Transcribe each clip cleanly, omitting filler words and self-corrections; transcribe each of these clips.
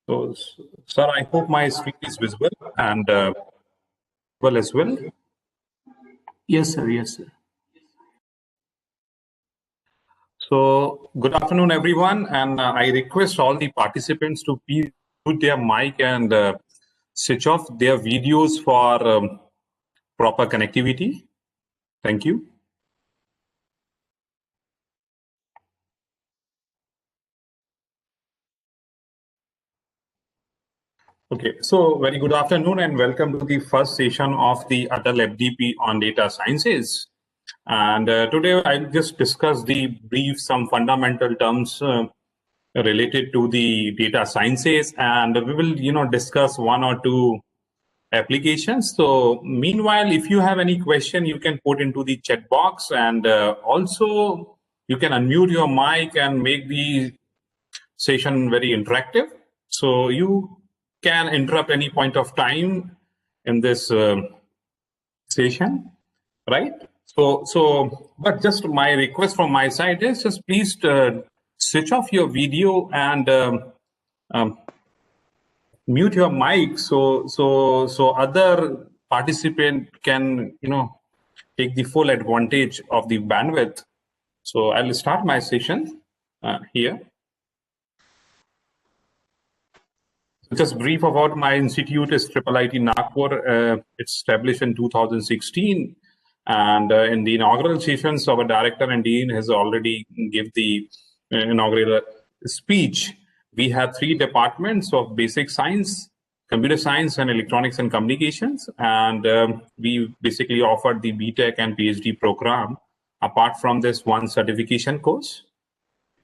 So, sir, I hope my screen is visible and well as well. Yes, sir. Yes, sir. So, good afternoon, everyone, and I request all the participants to please mute their mic and switch off their videos for proper connectivity. Thank you. Okay, so very good afternoon and welcome to the first session of the Atal FDP on data sciences. And today I'll just discuss some fundamental terms related to the data sciences, and we will, discuss one or two applications. So meanwhile, if you have any question, you can put into the chat box, and also you can unmute your mic and make the session very interactive. So you can interrupt any point of time in this session, right? But just my request from my side is just please switch off your video and mute your mic so other participant can take the full advantage of the bandwidth. So I'll start my session here. Just brief about my institute is IIIT Nagpur. It's established in 2016, and in the inaugural sessions, our director and dean has already give the inaugural speech. We have three departments of basic science, computer science, and electronics and communications, and we basically offered the BTech and PhD program apart from this one certification course.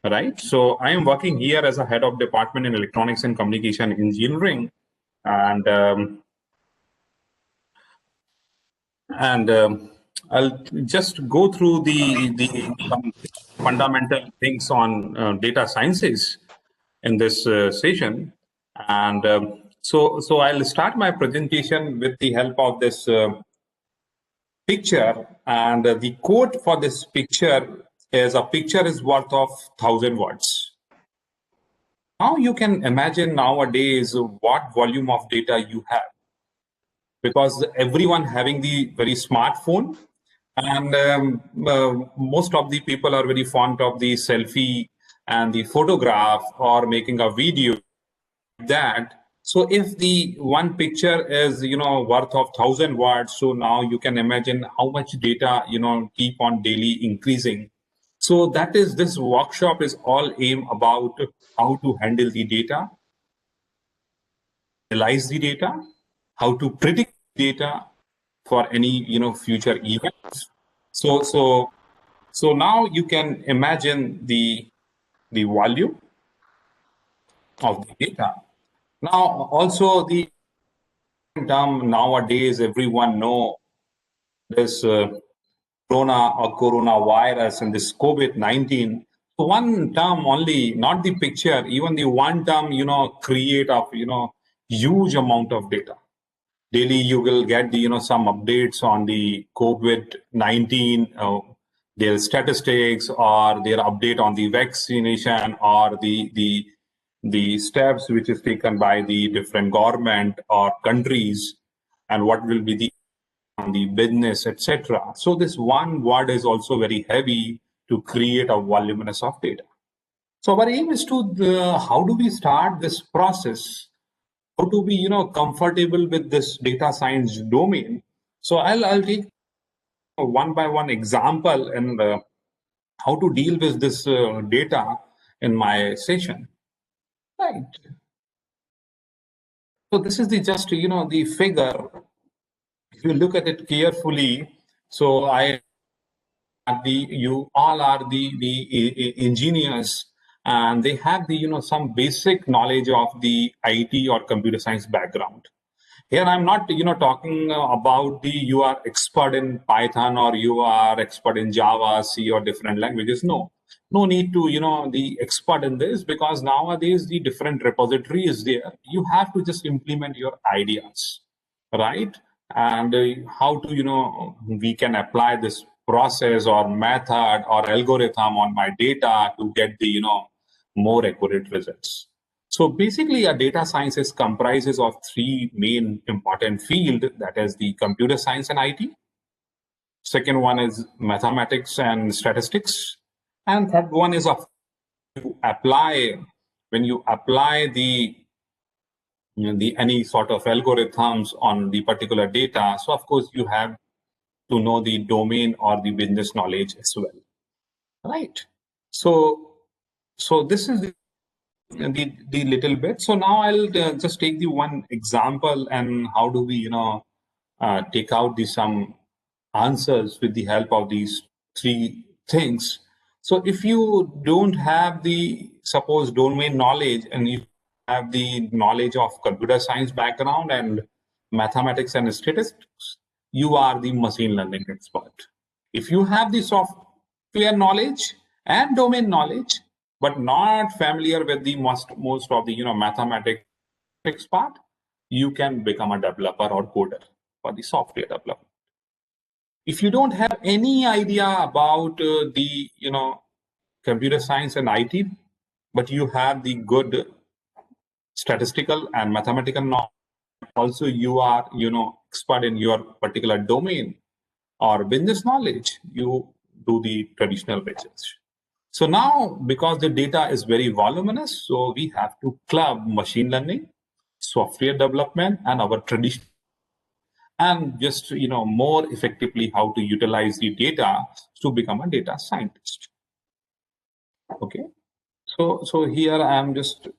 Right. So I am working here as a head of department in electronics and communication engineering, and I'll just go through some fundamental things on data sciences in this session. And so I'll start my presentation with the help of this picture, and the quote for this picture is, "A picture is worth of 1,000 words." Now you can imagine nowadays what volume of data you have, because everyone having the very smartphone, and most of the people are very fond of the selfie and the photograph or making a video that. So if the one picture is worth of 1,000 words, so now you can imagine how much data keep on daily increasing. So that is, this workshop is all aim about how to handle the data, analyze the data, how to predict data for any future events. So now you can imagine the volume of the data. Now also the term nowadays everyone know this corona or coronavirus and this COVID-19. So one term only, not the picture, even the one term, create of, huge amount of data. Daily you will get the, some updates on the COVID-19, their statistics or their update on the vaccination or the steps which is taken by the different government or countries, and what will be the business, etc. So this one word is also very heavy to create a voluminous of data. So our aim is to how do we start this process? How to be comfortable with this data science domain? So I'll take one by one example and how to deal with this data in my session. Right. So this is the just the figure. If you look at it carefully, so you all are the engineers and they have the some basic knowledge of the IT or computer science background. Here I'm not talking about the you are expert in Python or you are expert in Java, C, or different languages. No need to the expert in this, because nowadays the different repository is there. You have to just implement your ideas, right? And how to we can apply this process or method or algorithm on my data to get the more accurate results. So basically, a data science is comprises of three main important field, that is the computer science and IT. Second one is mathematics and statistics, and third one is of apply when you apply the the any sort of algorithms on the particular data. So of course you have to know the domain or the business knowledge as well, right? So this is the little bit. So now I'll just take the one example and how do we take out the some answers with the help of these three things. So if you don't have the suppose domain knowledge and you have the knowledge of computer science background and mathematics and statistics, you are the machine learning expert. If you have the software knowledge and domain knowledge, but not familiar with the most of the mathematics part, you can become a developer or coder for the software development. If you don't have any idea about the computer science and IT, but you have the good statistical and mathematical knowledge, also you are expert in your particular domain or business knowledge, you do the traditional research. So now, because the data is very voluminous, so we have to club machine learning, software development, and our traditional, and just more effectively how to utilize the data to become a data scientist. Okay, so here I am just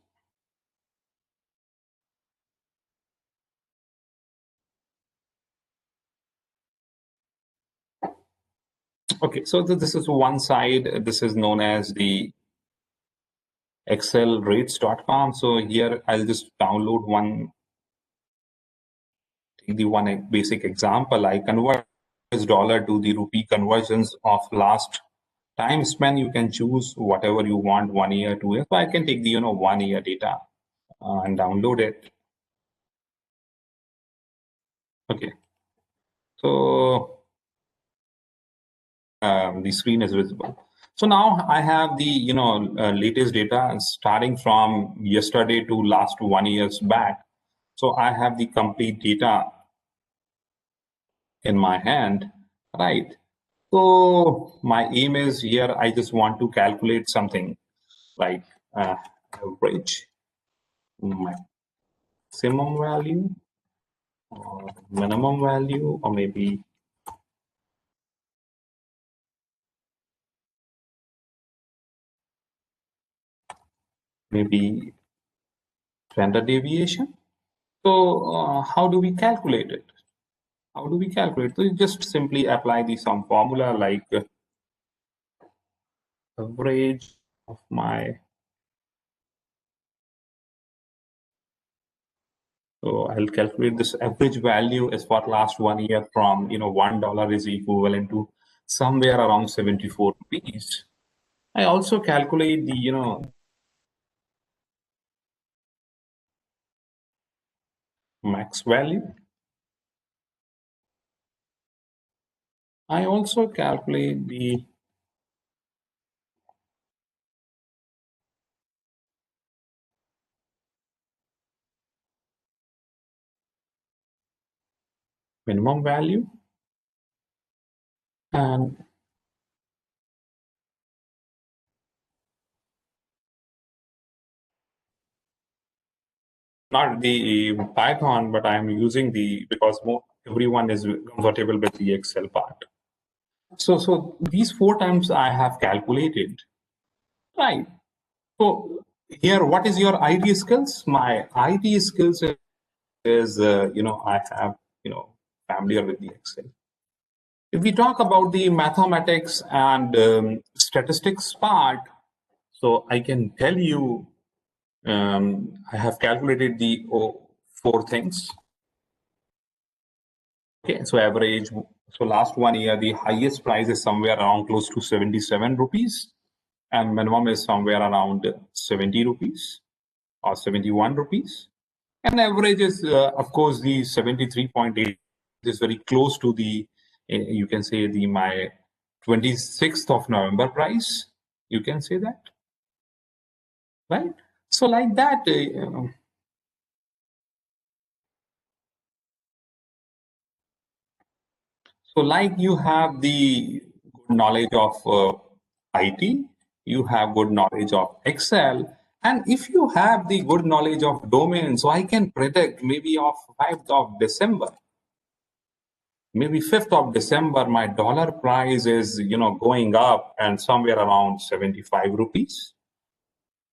okay. So this is one side. This is known as the excelrates.com. So here I'll just download the one basic example. I convert this dollar to the rupee conversions of last time span. You can choose whatever you want, 1 year, 2 years. So I can take the 1 year data and download it. Okay, so the screen is visible. So now I have the latest data starting from yesterday to last 1 years back. So I have the complete data in my hand, right? So my aim is here, I just want to calculate something like average maximum value or minimum value, or maybe standard deviation. So how do we calculate it? How do we calculate? So you just simply apply the sum formula, like average of my. So I'll calculate this average value as for last 1 year from $1 is equivalent to somewhere around 74 rupees. I also calculate the max value. I also calculate the minimum value, and not the Python, but I'm using the, because everyone is comfortable with the Excel part. So these 4 times I have calculated, right? So here, what is your IT skills? My IT skills is I have familiar with the Excel. If we talk about the mathematics and statistics part, So I can tell you, I have calculated the four things. Okay, so average, so last 1 year, the highest price is somewhere around close to 77 rupees, and minimum is somewhere around 70 rupees or 71 rupees. And average is, of course, the 73.8 is very close to the, you can say, the my 26th of November price. You can say that, right? So like that, so like you have the good knowledge of IT, you have good knowledge of Excel, and if you have the good knowledge of domain, so I can predict maybe of 5th of December, maybe 5th of December, my dollar price is, going up and somewhere around 75 rupees,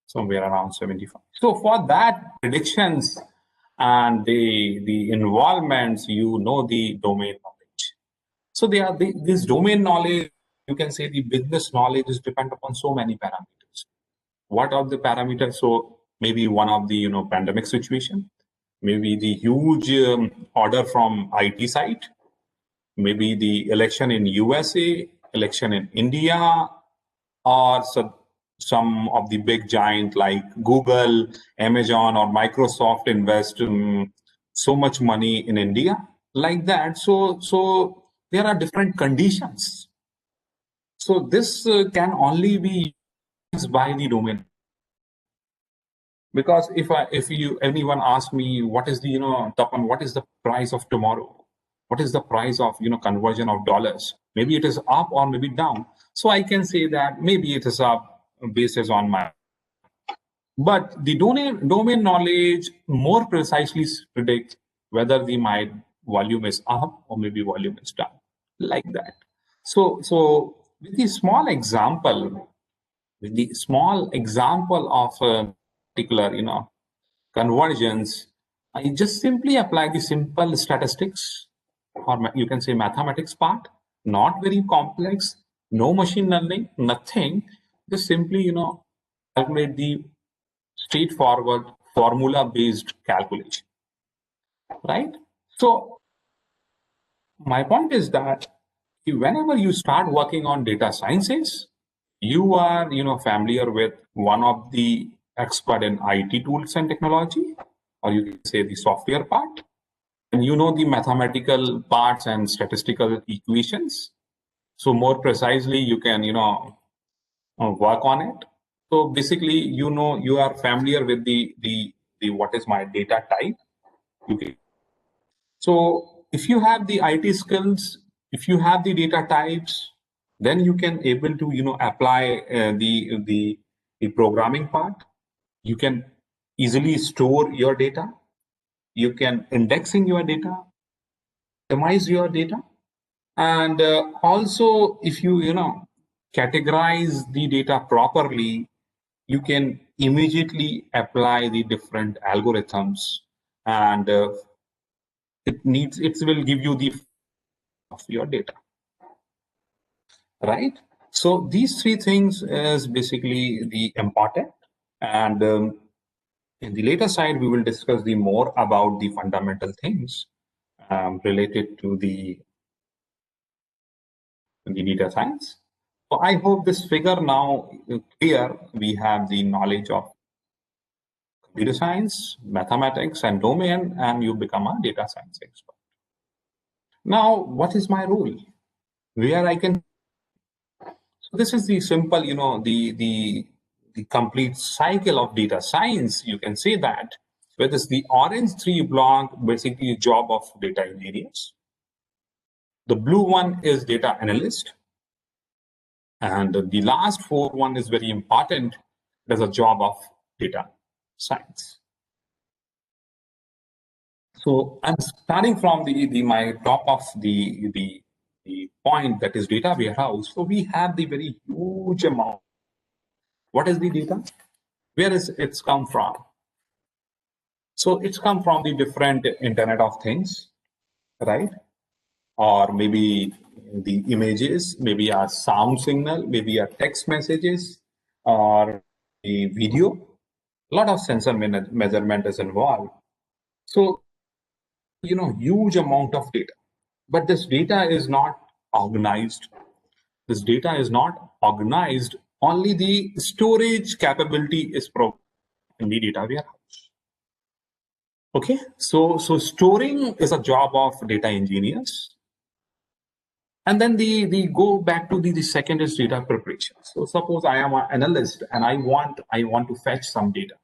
somewhere around 75. So for that predictions and the involvements, the domain knowledge. So they are this domain knowledge, you can say the business knowledge is depend upon so many parameters. What are the parameters? So maybe one of the, pandemic situation, maybe the huge order from IT side, maybe the election in USA, election in India, or some of the big giant like Google, Amazon, or Microsoft invest so much money in India, like that. So there are different conditions. So this can only be used by the domain. Because if you anyone asks me what is the Tapan, what is the price of tomorrow, what is the price of conversion of dollars, maybe it is up or maybe down, so I can say that maybe it is up basis on my, but the domain knowledge more precisely predicts whether the my volume is up or maybe volume is down, like that. So with the small example, of a particular conversions, I just simply apply the simple statistics, or you can say mathematics part, not very complex, no machine learning, nothing. Just simply, calculate the straightforward formula-based calculation, right? So my point is that whenever you start working on data sciences, you are, familiar with one of the expert in IT tools and technology, or you can say the software part, and the mathematical parts and statistical equations. So more precisely, you can, work on it. So basically, you are familiar with the what is my data type. Okay. So if you have the IT skills, if you have the data types, then you can able to apply the programming part. You can easily store your data. You can indexing your data, optimize your data, and also if you categorize the data properly, you can immediately apply the different algorithms, and it will give you the of your data, right? So these three things is basically the important, and in the later side we will discuss the more about the fundamental things related to the data science. So I hope this figure now clear. We have the knowledge of computer science, mathematics, and domain, and you become a data science expert. Now, what is my role? Where I can. So this is the simple, the complete cycle of data science. You can say that. Where this the orange three block basically job of data engineers. The blue one is data analyst. And the last four one is very important. There's a job of data science. So I'm starting from the my top of the point, that is data warehouse. So we have the very huge amount. What is the data? Where is it's come from? So it's come from the different Internet of Things, right? Or maybe the images, maybe a sound signal, maybe a text messages, or the video, a lot of sensor measurement is involved. So, huge amount of data. But this data is not organized. This data is not organized. Only the storage capability is provided in the data warehouse. Okay, so storing is a job of data engineers. And then the go back to the second is data preparation. So suppose I am an analyst and I want to fetch some data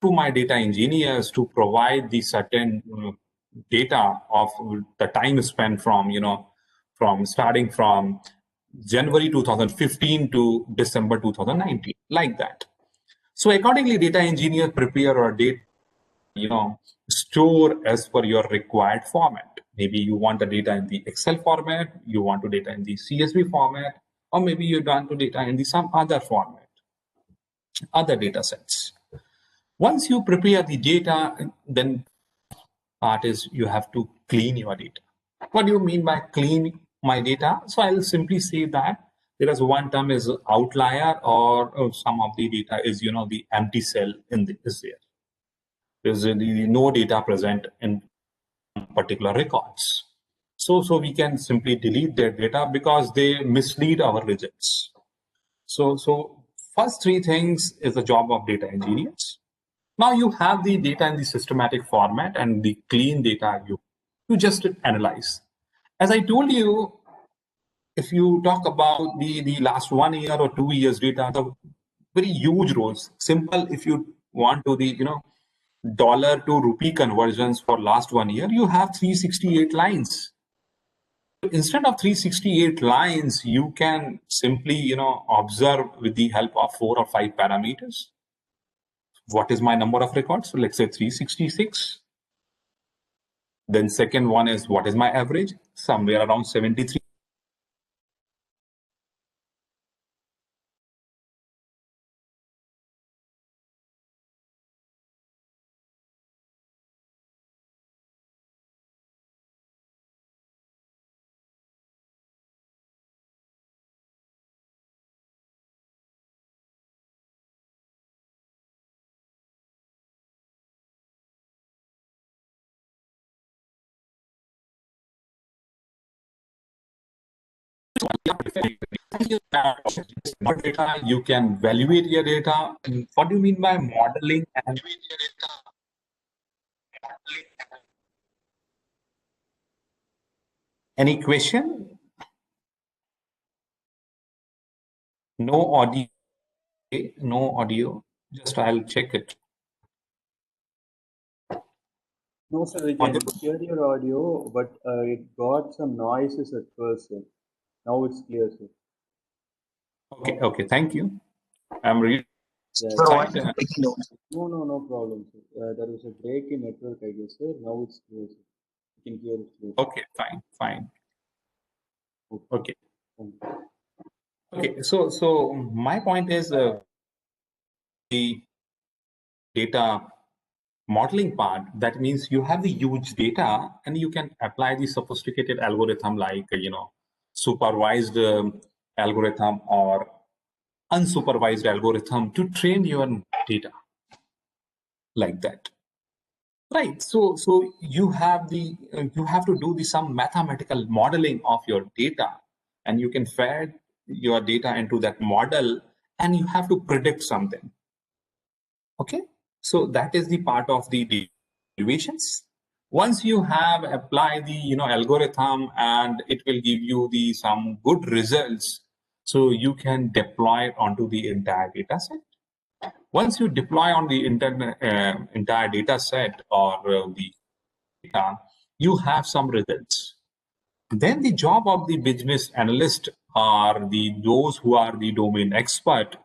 to my data engineers to provide the certain data of the time spent from starting from January 2015 to December 2019, like that. So accordingly, data engineer prepare a data, store as per your required format. Maybe you want the data in the Excel format, you want the data in the CSV format, or maybe you want the data in the some other format, other data sets. Once you prepare the data, then part is you have to clean your data. What do you mean by clean my data? So I'll simply say that there is one term is outlier, or some of the data is the empty cell is there. There's no data present in particular records. So we can simply delete their data because they mislead our results. So first three things is the job of data engineers. Now you have the data in the systematic format and the clean data you just analyze. As I told you, if you talk about the last 1 year or 2 years data, the very huge roles. Simple, if you want to the dollar to rupee conversions for last 1 year, you have 368 lines. Instead of 368 lines, you can simply observe with the help of 4 or 5 parameters. What is my number of records? So let's say 366. Then second one is what is my average? Somewhere around 73. Data, you can evaluate your data. What do you mean by modeling and any question? No audio. No audio. Just I'll check it. No, sir, we can hear your audio, but it got some noises at first, sir. Now it's clear, sir. Okay. Thank you. I'm really Yeah. No problem, sir. There was a break in network, I guess, sir. Now it's clear, sir. You can hear it clear. Okay, fine. Okay. Thank you. Okay, so my point is the data modeling part. That means you have the huge data and you can apply the sophisticated algorithm like supervised algorithm or unsupervised algorithm to train your data like that. Right. So you have to do some mathematical modeling of your data, and you can feed your data into that model, and you have to predict something. Okay. So that is the part of the evaluations. Once you have applied the algorithm, and it will give you the some good results, so you can deploy it onto the entire data set. Once you deploy on the entire data set or the data, you have some results. Then the job of the business analyst are those who are the domain expert.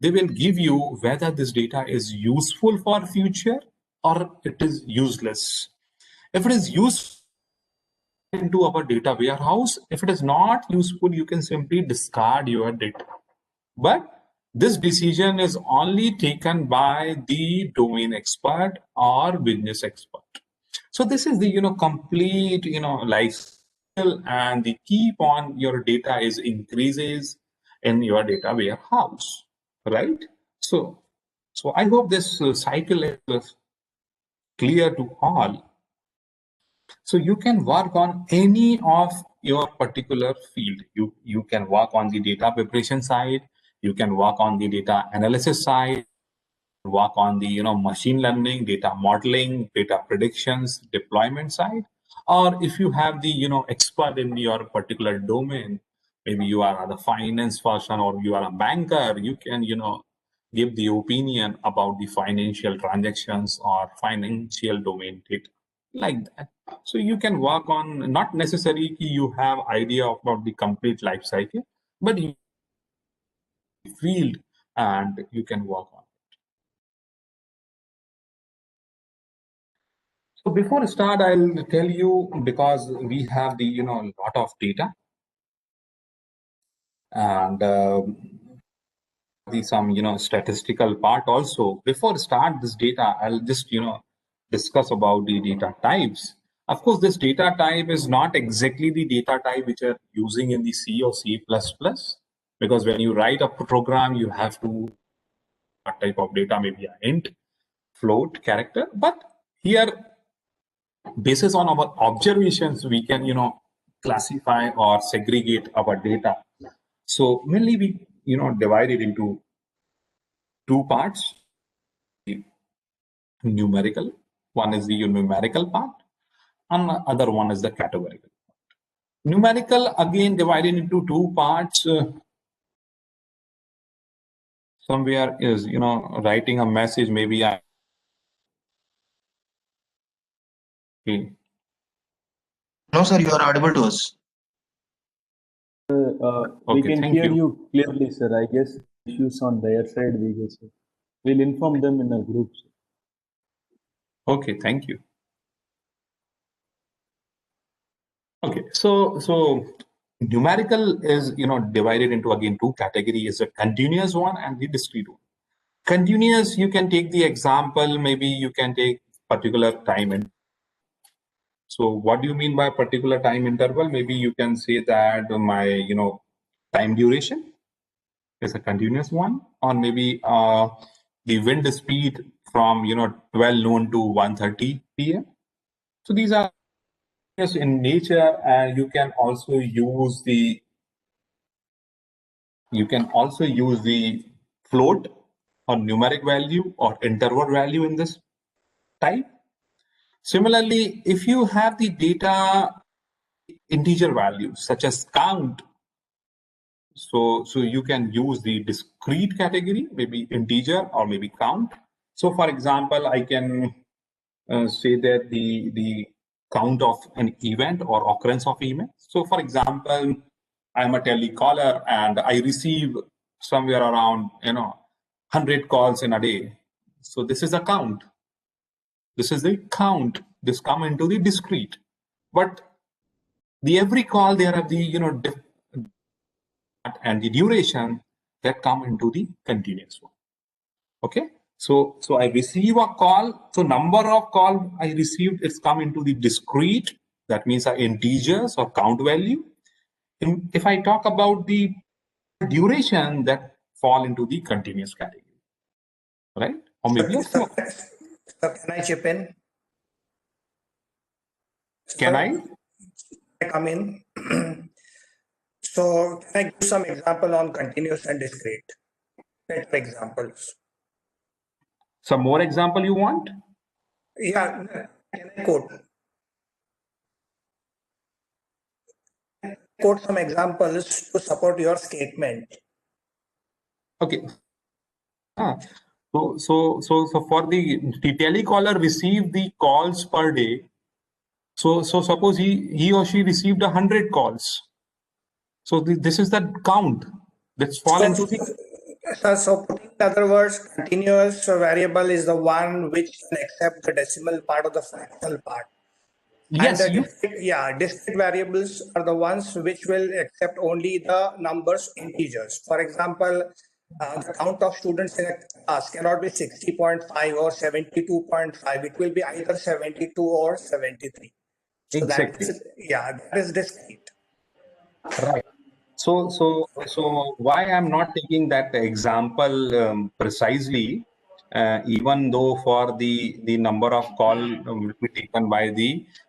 They will give you whether this data is useful for future or it is useless. If it is useful into our data warehouse, if it is not useful, you can simply discard your data. But this decision is only taken by the domain expert or business expert. So this is the complete life cycle, and the keep on your data is increases in your data warehouse. right? So I hope this cycle is clear to all. So you can work on any of your particular field. You can work on the data preparation side. You can work on the data analysis side. Work on the machine learning, data modeling, data predictions, deployment side. Or if you have the expert in your particular domain, maybe you are the finance person or you are a banker, you can give the opinion about the financial transactions or financial domain data, like that. So you can work on, not necessarily you have idea about the complete life cycle, but you field and you can work on. So before I start, I'll tell you, because we have the lot of data, and the some statistical part also. Before I start this data, I'll just discuss about the data types. Of course, this data type is not exactly the data type which are using in the C or C++, because when you write a program, you have to what type of data, maybe an int, float, character. But here, basis on our observations, we can classify or segregate our data. So mainly we divide it into two parts: numerical. One is the numerical part, and the other one is the categorical. Numerical again divided into two parts. Somewhere is writing a message, maybe I okay. No, sir, you are audible to us. We Okay, can thank hear you. you clearly, sir. I guess issues on their side, we guess. We'll inform them in a group, sir. Okay, thank you. Okay, so numerical is divided into again two categories: a continuous one and the discrete one. Continuous, you can take the example, maybe you can take particular time. And so what do you mean by particular time interval? Maybe you can say that my time duration is a continuous one, or maybe the wind speed from 12 noon to 1:30 p.m. So these are in nature, and you can also use the float or numeric value or interval value in this type. Similarly, if you have the data integer values such as count, so you can use the discrete category, maybe integer or maybe count. So for example, I can say that the count of an event or occurrence of event. So for example, I'm a telecaller and I receive somewhere around 100 calls in a day. So this is a count. This is the count. This come into the discrete. But the every call there are the and the duration that come into the continuous one. Okay, so I receive a call. So number of call I received is come into the discrete. That means are integers or count value. If I talk about the duration, that fall into the continuous category, right? Or maybe a flow. So can I chip in? Can Sir, I? come in? So can I give some example on continuous and discrete? Better examples. Some more example you want? Yeah, can I quote some examples to support your statement? Okay. So for the telecaller receive the calls per day. So suppose he or she received 100 calls. So this is the count that's fall into the. So putting in other words, continuous variable is the one which can accept the decimal part of the fractional part. And Yes, the discrete variables are the ones which will accept only the numbers integers. For example, the count of students in a class cannot be 60.5 or 72.5. It will be either 72 or 73. So exactly. that is discrete. Right. So why I'm not taking that example precisely, even though for the number of call will be taken by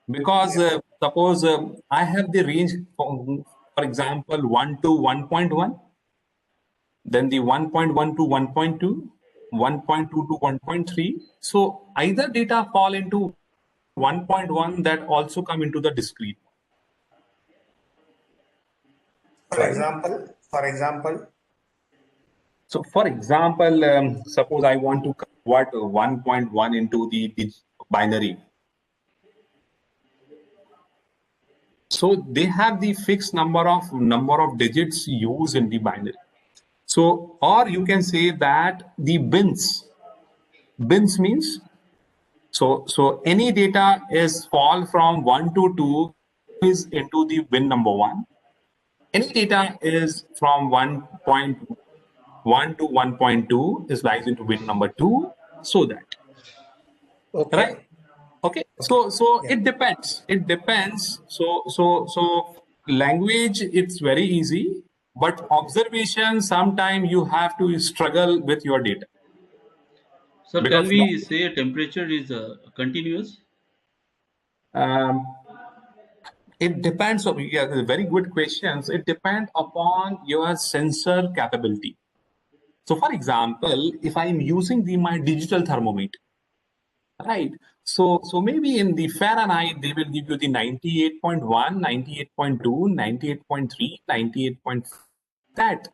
because suppose I have the range for example 1 to 1.1, then the 1.1 to 1.2, 1.2 to 1.3. So either data fall into 1.1 that also come into the discrete. For example, So for example, suppose I want to convert 1.1 into the binary. So they have the fixed number of digits used in the binary. So, or you can say that the bins means so any data is fall from 1 to 2 is into the bin number 1. Any data is from 1.1 to 1.2 is lies into bin number 2. So that okay. right. Okay. So it depends. So language it's very easy, but observation sometimes you have to struggle with your data Sir, can because we say temperature is continuous? um, it depends on very good questions. It depends upon your sensor capability. So for example, if I'm using my digital thermometer, right? So maybe in the Fahrenheit, they will give you the 98.1, 98.2, 98.3, 98.5, that.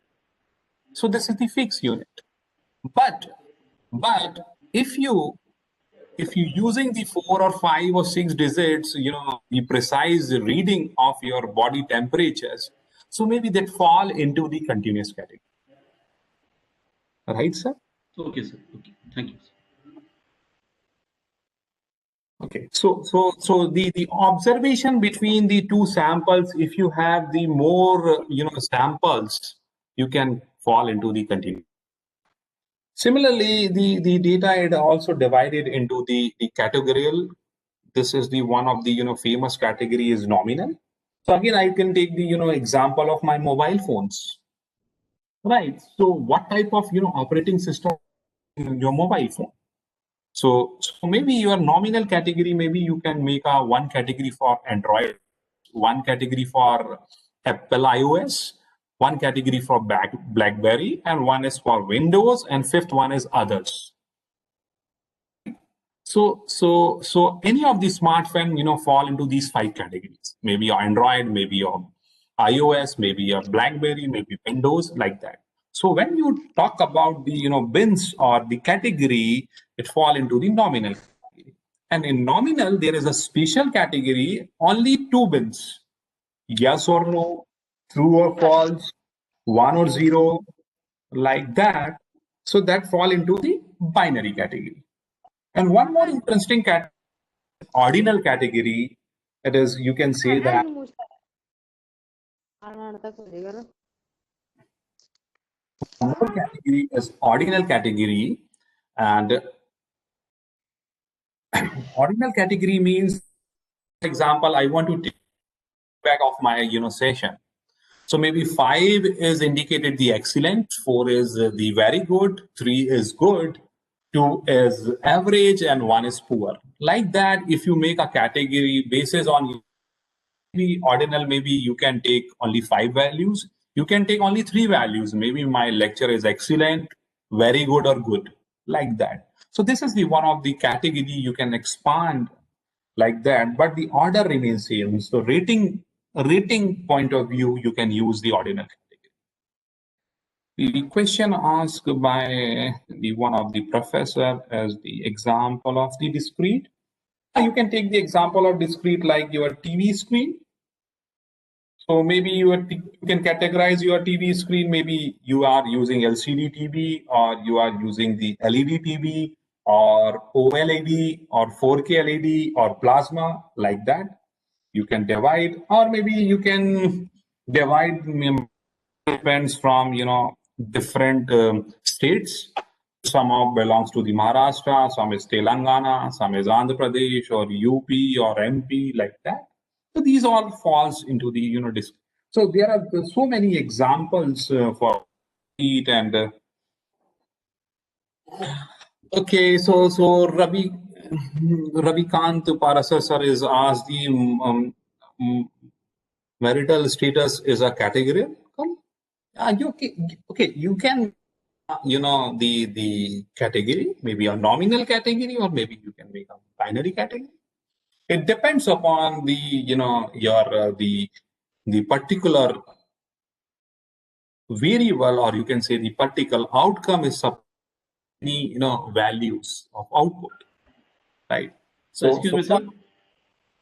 So this is the fixed unit. But if you using the 4 or 5 or 6 digits, the precise reading of your body temperatures, so maybe that fall into the continuous category. Right, sir? Okay, sir. Okay, thank you, sir. Okay, so the observation between the two samples, if you have the more samples, you can fall into the continuous. Similarly, the data is also divided into the categorical. This is the one of the famous category is nominal. So again, I can take the example of my mobile phones, right? So what type of operating system in your mobile phone? So maybe your nominal category, maybe you can make a one category for Android, one category for Apple iOS, one category for BlackBerry, and one is for Windows, and fifth one is others. So any of the smartphone, fall into these 5 categories. Maybe your Android, maybe your iOS, maybe your BlackBerry, maybe Windows, like that. So when you talk about the bins or the category, it fall into the nominal category. And in nominal, there is a special category, only 2 bins: yes or no, true or false, 1 or 0, like that. So that fall into the binary category. And one more interesting ordinal category, that is, you can say that one more category is ordinal category. And ordinal category means, for example, I want to take back of my session. So maybe 5 is indicated the excellent, 4 is the very good, 3 is good, 2 is average, and 1 is poor. Like that, if you make a category basis on maybe ordinal, maybe you can take only 5 values. You can take only 3 values. Maybe my lecture is excellent, very good, or good, like that. So this is the one of the category you can expand like that, but the order remains same. So rating point of view, you can use the ordinal category. The question asked by the one of the professor as the example of the discrete. You can take the example of discrete like your TV screen. So maybe you can categorize your TV screen. Maybe you are using LCD TV, or you are using the LED TV, or OLED, or 4K LED, or plasma, like that. You can divide, or maybe you can divide, depends from different states. Some of belongs to the Maharashtra, some is Telangana, some is Andhra Pradesh, or UP, or MP, like that. So these all falls into the So there are so many examples for it and okay, so Ravikant Parasar sir is asked the um, marital status is a category. Okay, you can the category, maybe a nominal category, or maybe you can make a binary category. It depends upon the your the particular variable, or you can say the particular outcome is any values of output, right? So So excuse me, sir.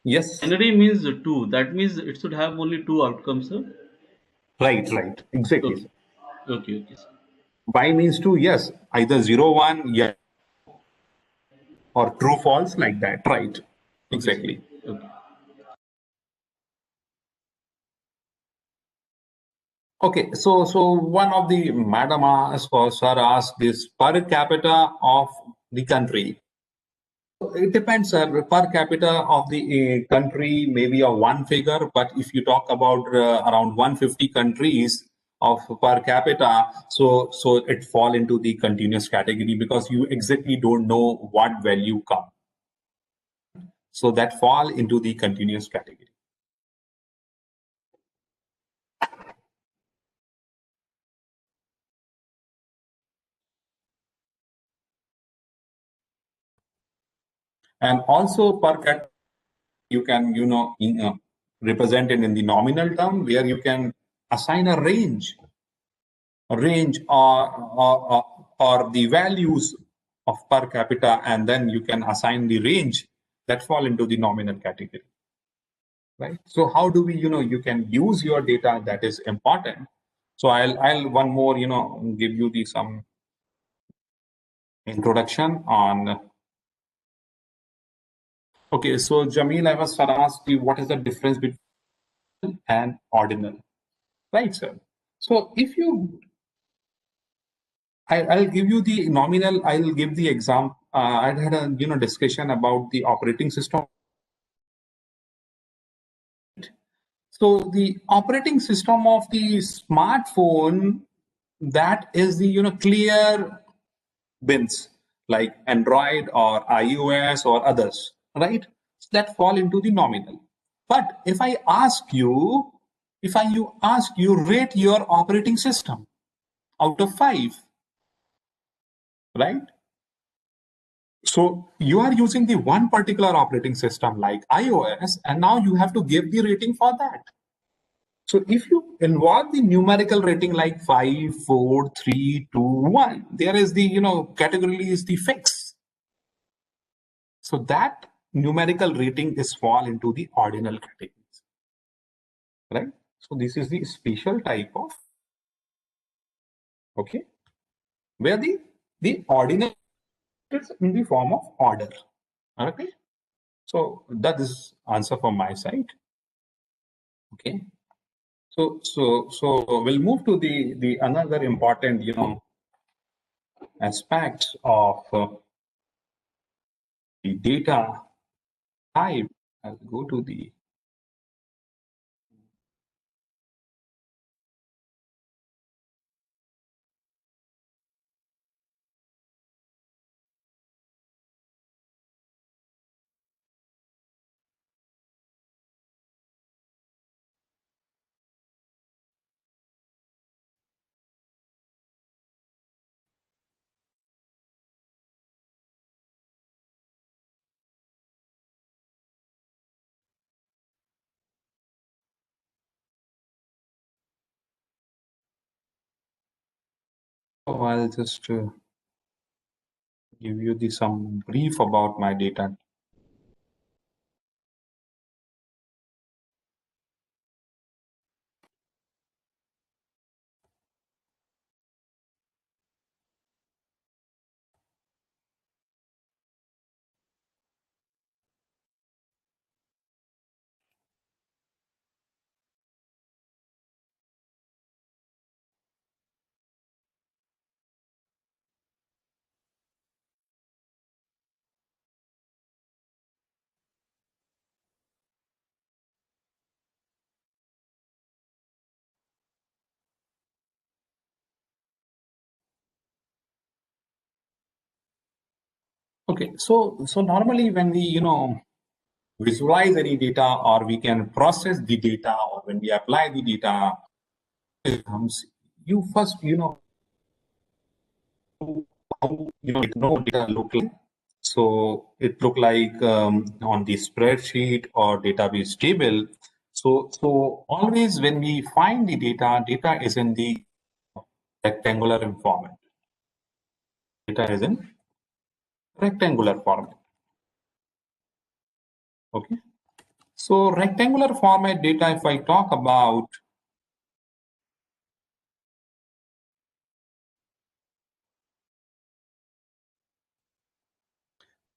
yes, Binary means two. That means it should have only two outcomes, sir. right, exactly. Okay. Okay, sir. By means two, yes, either 0 1, yes, or true false, like that, right? Okay, sir. Exactly. Okay. Okay, so one of the madam asked or sir asked this per capita of the country. It depends, sir. Per capita of the country, maybe a one figure, but if you talk about around 150 countries of per capita, so it fall into the continuous category because you exactly don't know what value come. So that fall into the continuous category. And also per capita, you can represent it in the nominal term where you can assign a range or the values of per capita, and then you can assign the range that fall into the nominal category, right? So how do we you can use your data, that is important. So I'll one more give you the some introduction on. Okay, so Jamil, I was asked you what is the difference between and ordinal, right, sir? So if you I'll give you the nominal. I'll give the example. I had a discussion about the operating system. So the operating system of the smartphone, that is the clear bins like Android or iOS or others, right? That fall into the nominal. But if I you ask you rate your operating system out of 5, right? So you are using the one particular operating system like iOS, and now you have to give the rating for that. So if you involve the numerical rating like 5, 4, 3, 2, 1, there is the category is the fix. So that numerical rating is fall into the ordinal categories, right? So this is the special type of, okay, where the ordinal is in the form of order. Okay, so that is answer from my side. Okay. So we'll move to the another important aspects of the data type. I'll go to the I'll just give you the some brief about my data. Okay, so normally when we visualize any data, or we can process the data, or when we apply the data, you first how data look like. So it look like on the spreadsheet or database table. So always when we find the data is in the rectangular format. Data is in rectangular format. Okay. So rectangular format data, if I talk about,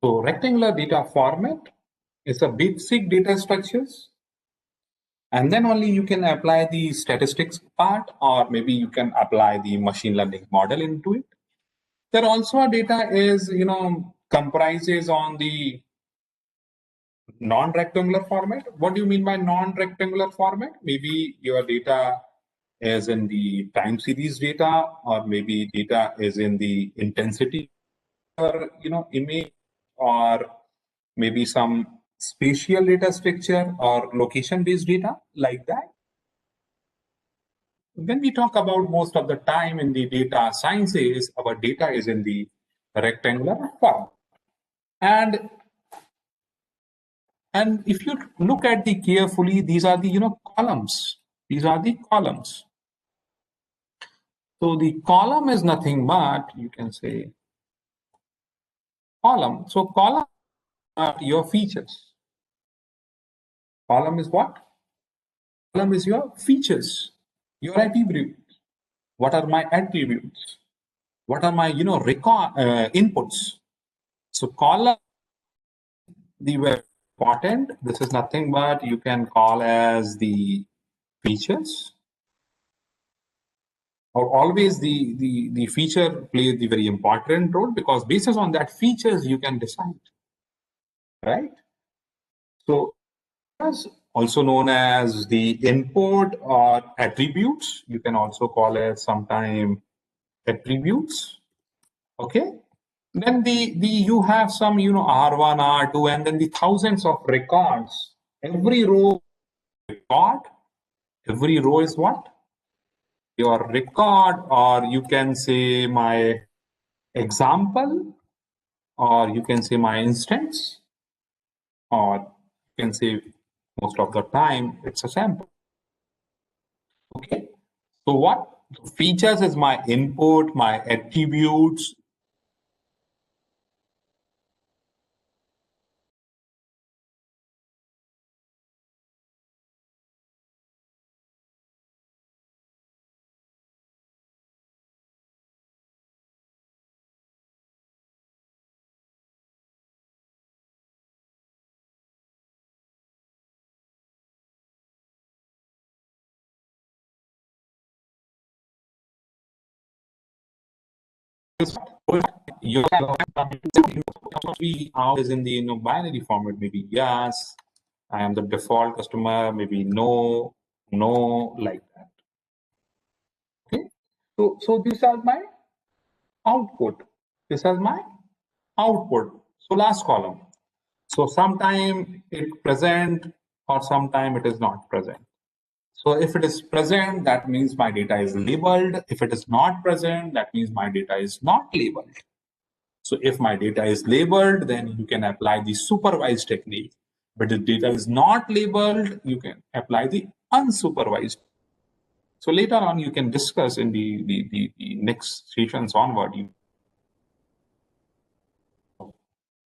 so rectangular data format is a basic data structures, and then only you can apply the statistics part, or maybe you can apply the machine learning model into it. There also a data is comprises on the non-rectangular format. What do you mean by non-rectangular format? Maybe your data is in the time series data, or maybe data is in the intensity or image, or maybe some spatial data structure or location based data like that. When we talk about most of the time in the data sciences, our data is in the rectangular form. And if you look at the carefully, these are the columns. These are the columns. So the column is nothing but, you can say, column. So column are your features. Column is what? Column is your features, your attributes. What are my attributes? What are my record inputs? So column, the very important. This is nothing but you can call as the features. Or always the feature plays the very important role, because based on that features you can decide, right? So also known as the input or attributes, you can also call it sometime attributes. Okay, then the you have some R1, R2, and then the thousands of records. Every row record, every row is what? Your record, or you can say my example, or you can say my instance, or you can say most of the time it's a sample. Okay, so what features is my input, my attributes. You is in the binary format, maybe yes, I am the default customer, maybe no, like that. Okay, so these are my output. This is my output. So last column. So sometime it present, or sometime it is not present. So if it is present, that means my data is labeled. If it is not present, that means my data is not labeled. So if my data is labeled, then you can apply the supervised technique. But if data is not labeled, you can apply the unsupervised. So later on, you can discuss in the next sessions onward. So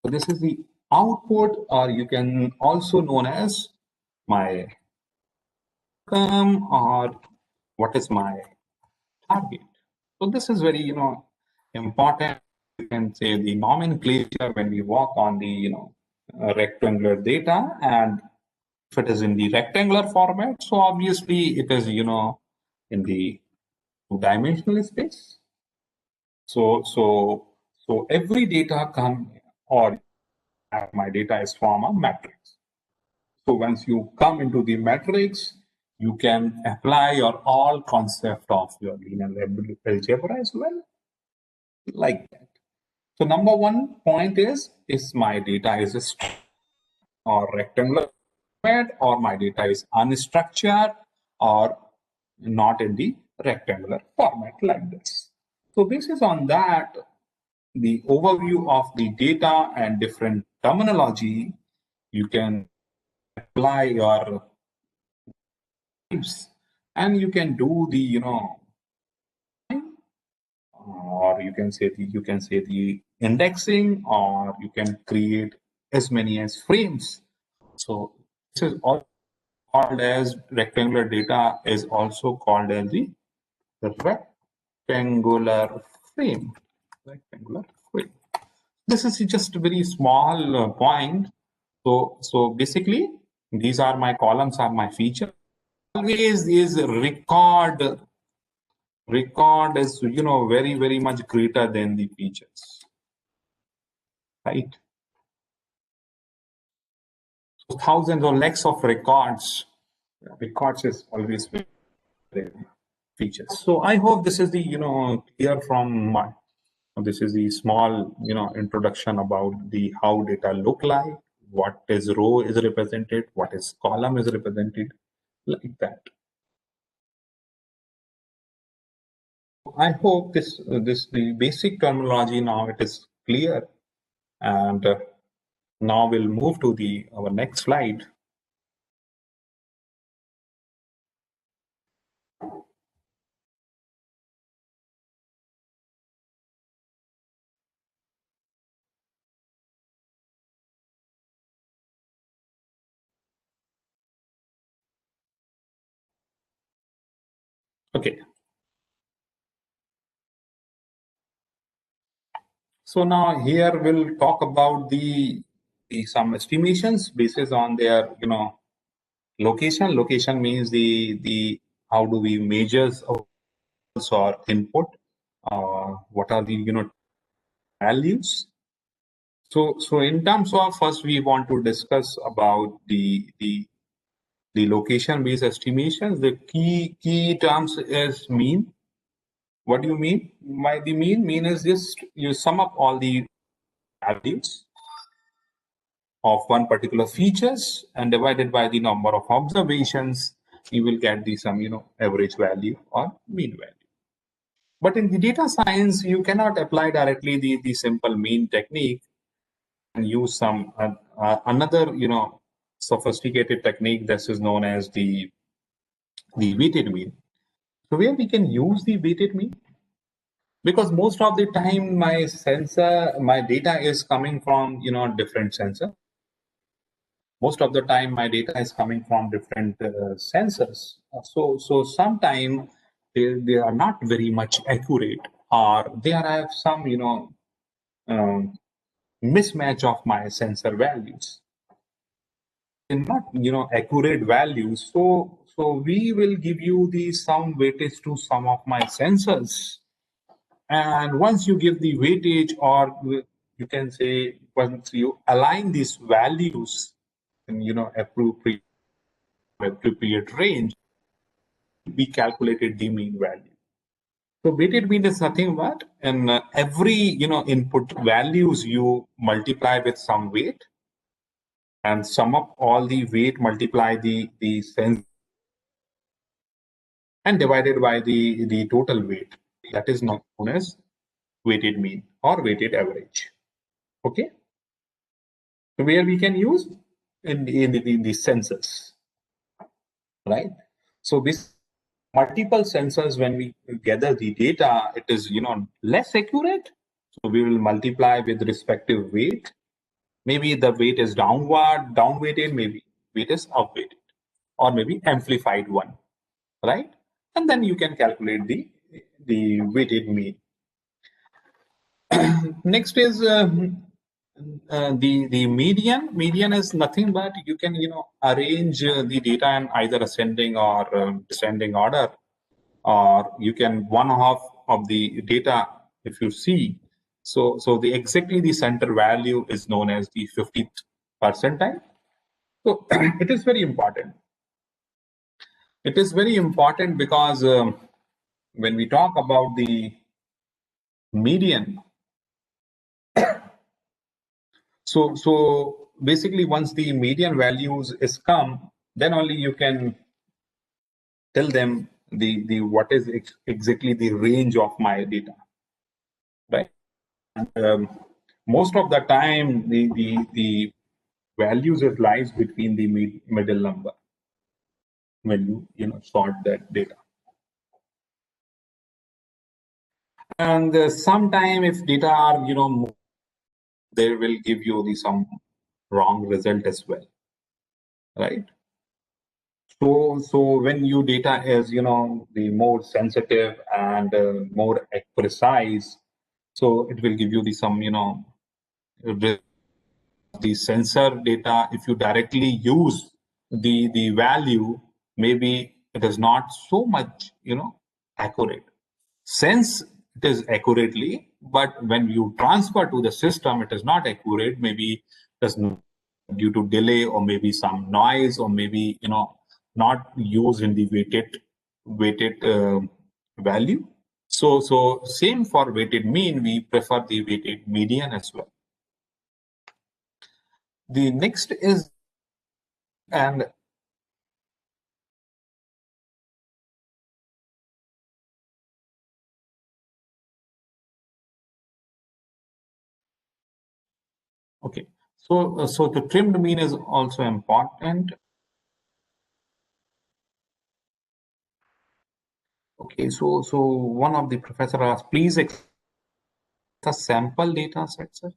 this is the output, or you can also known as my outcome, or what is my target. So this is very important. You can say the nomenclature when we work on the rectangular data, and if it is in the rectangular format, so obviously it is in the two-dimensional space. So every data come, or my data is from a matrix. So once you come into the matrix, you can apply your all concept of your linear algebra as well, like that. So number one point is my data is a string or rectangular format, or my data is unstructured or not in the rectangular format like this. So basis on that, the overview of the data and different terminology, you can apply your tips, and you can do the or you can say the indexing, or you can create as many as frames. So this is all called as rectangular data, is also called as the rectangular frame. Rectangular frame. This is just a very small point. So basically, these are my columns, are my feature. Always is record is very much greater than the features, right? So thousands or lakhs of records is always very features. So I hope this is the clear from my, this is the small introduction about the how data look like, what is row is represented, what is column is represented, like that. I hope the basic terminology now it is clear, and now we'll move to our next slide. Okay. So now here we'll talk about the some estimations basis on their location. Location means the how do we measure or input, what are the values. So in terms of, first we want to discuss about the location based estimations. The key terms is mean. What do you mean by the mean? Mean is just you sum up all the values of one particular features and divided by the number of observations, you will get the some average value or mean value. But in the data science, you cannot apply directly the simple mean technique, and use some another sophisticated technique. This is known as the weighted mean. So where we can use the weighted mean, because most of the time my data is coming from different sensor. Most of the time my data is coming from different sensors. So sometimes they are not very much accurate, or they have some um, mismatch of my sensor values. And not accurate values. So we will give you the some weightage to some of my sensors. And once you give the weightage, or you can say once you align these values in appropriate range, we calculated the mean value. So weighted mean is nothing but, and every input values you multiply with some weight, and sum up all the weight, multiply the sense, and divided by the total weight. That is known as weighted mean or weighted average. Okay. So where we can use in the sensors, right? So this multiple sensors, when we gather the data, it is less accurate. So we will multiply with respective weight. Maybe the weight is downweighted, maybe weight is upweighted, or maybe amplified one, right? And then you can calculate the weighted mean. Next is the median. Median is nothing but you can arrange the data in either ascending or descending order, or you can one half of the data if you see. So the exactly the center value is known as the 50th percentile. So it is very important. It is very important because when we talk about the median, So basically, once the median values is come, then only you can tell them the what is exactly the range of my data, right? Most of the time, the values it lies between the middle number when you sort that data. And sometime if data are they will give you some wrong result as well, right? So when your data is the more sensitive and more precise, so it will give you some the sensor data. If you directly use the value, maybe it is not so much accurate. Sense it is accurately, but when you transfer to the system, it is not accurate. Maybe it's due to delay, or maybe some noise, or maybe not used in the weighted value. So same for weighted mean. We prefer the weighted median as well. The next is and okay. So the trimmed mean is also important. Okay, so one of the professor asked, please the sample data set, sir.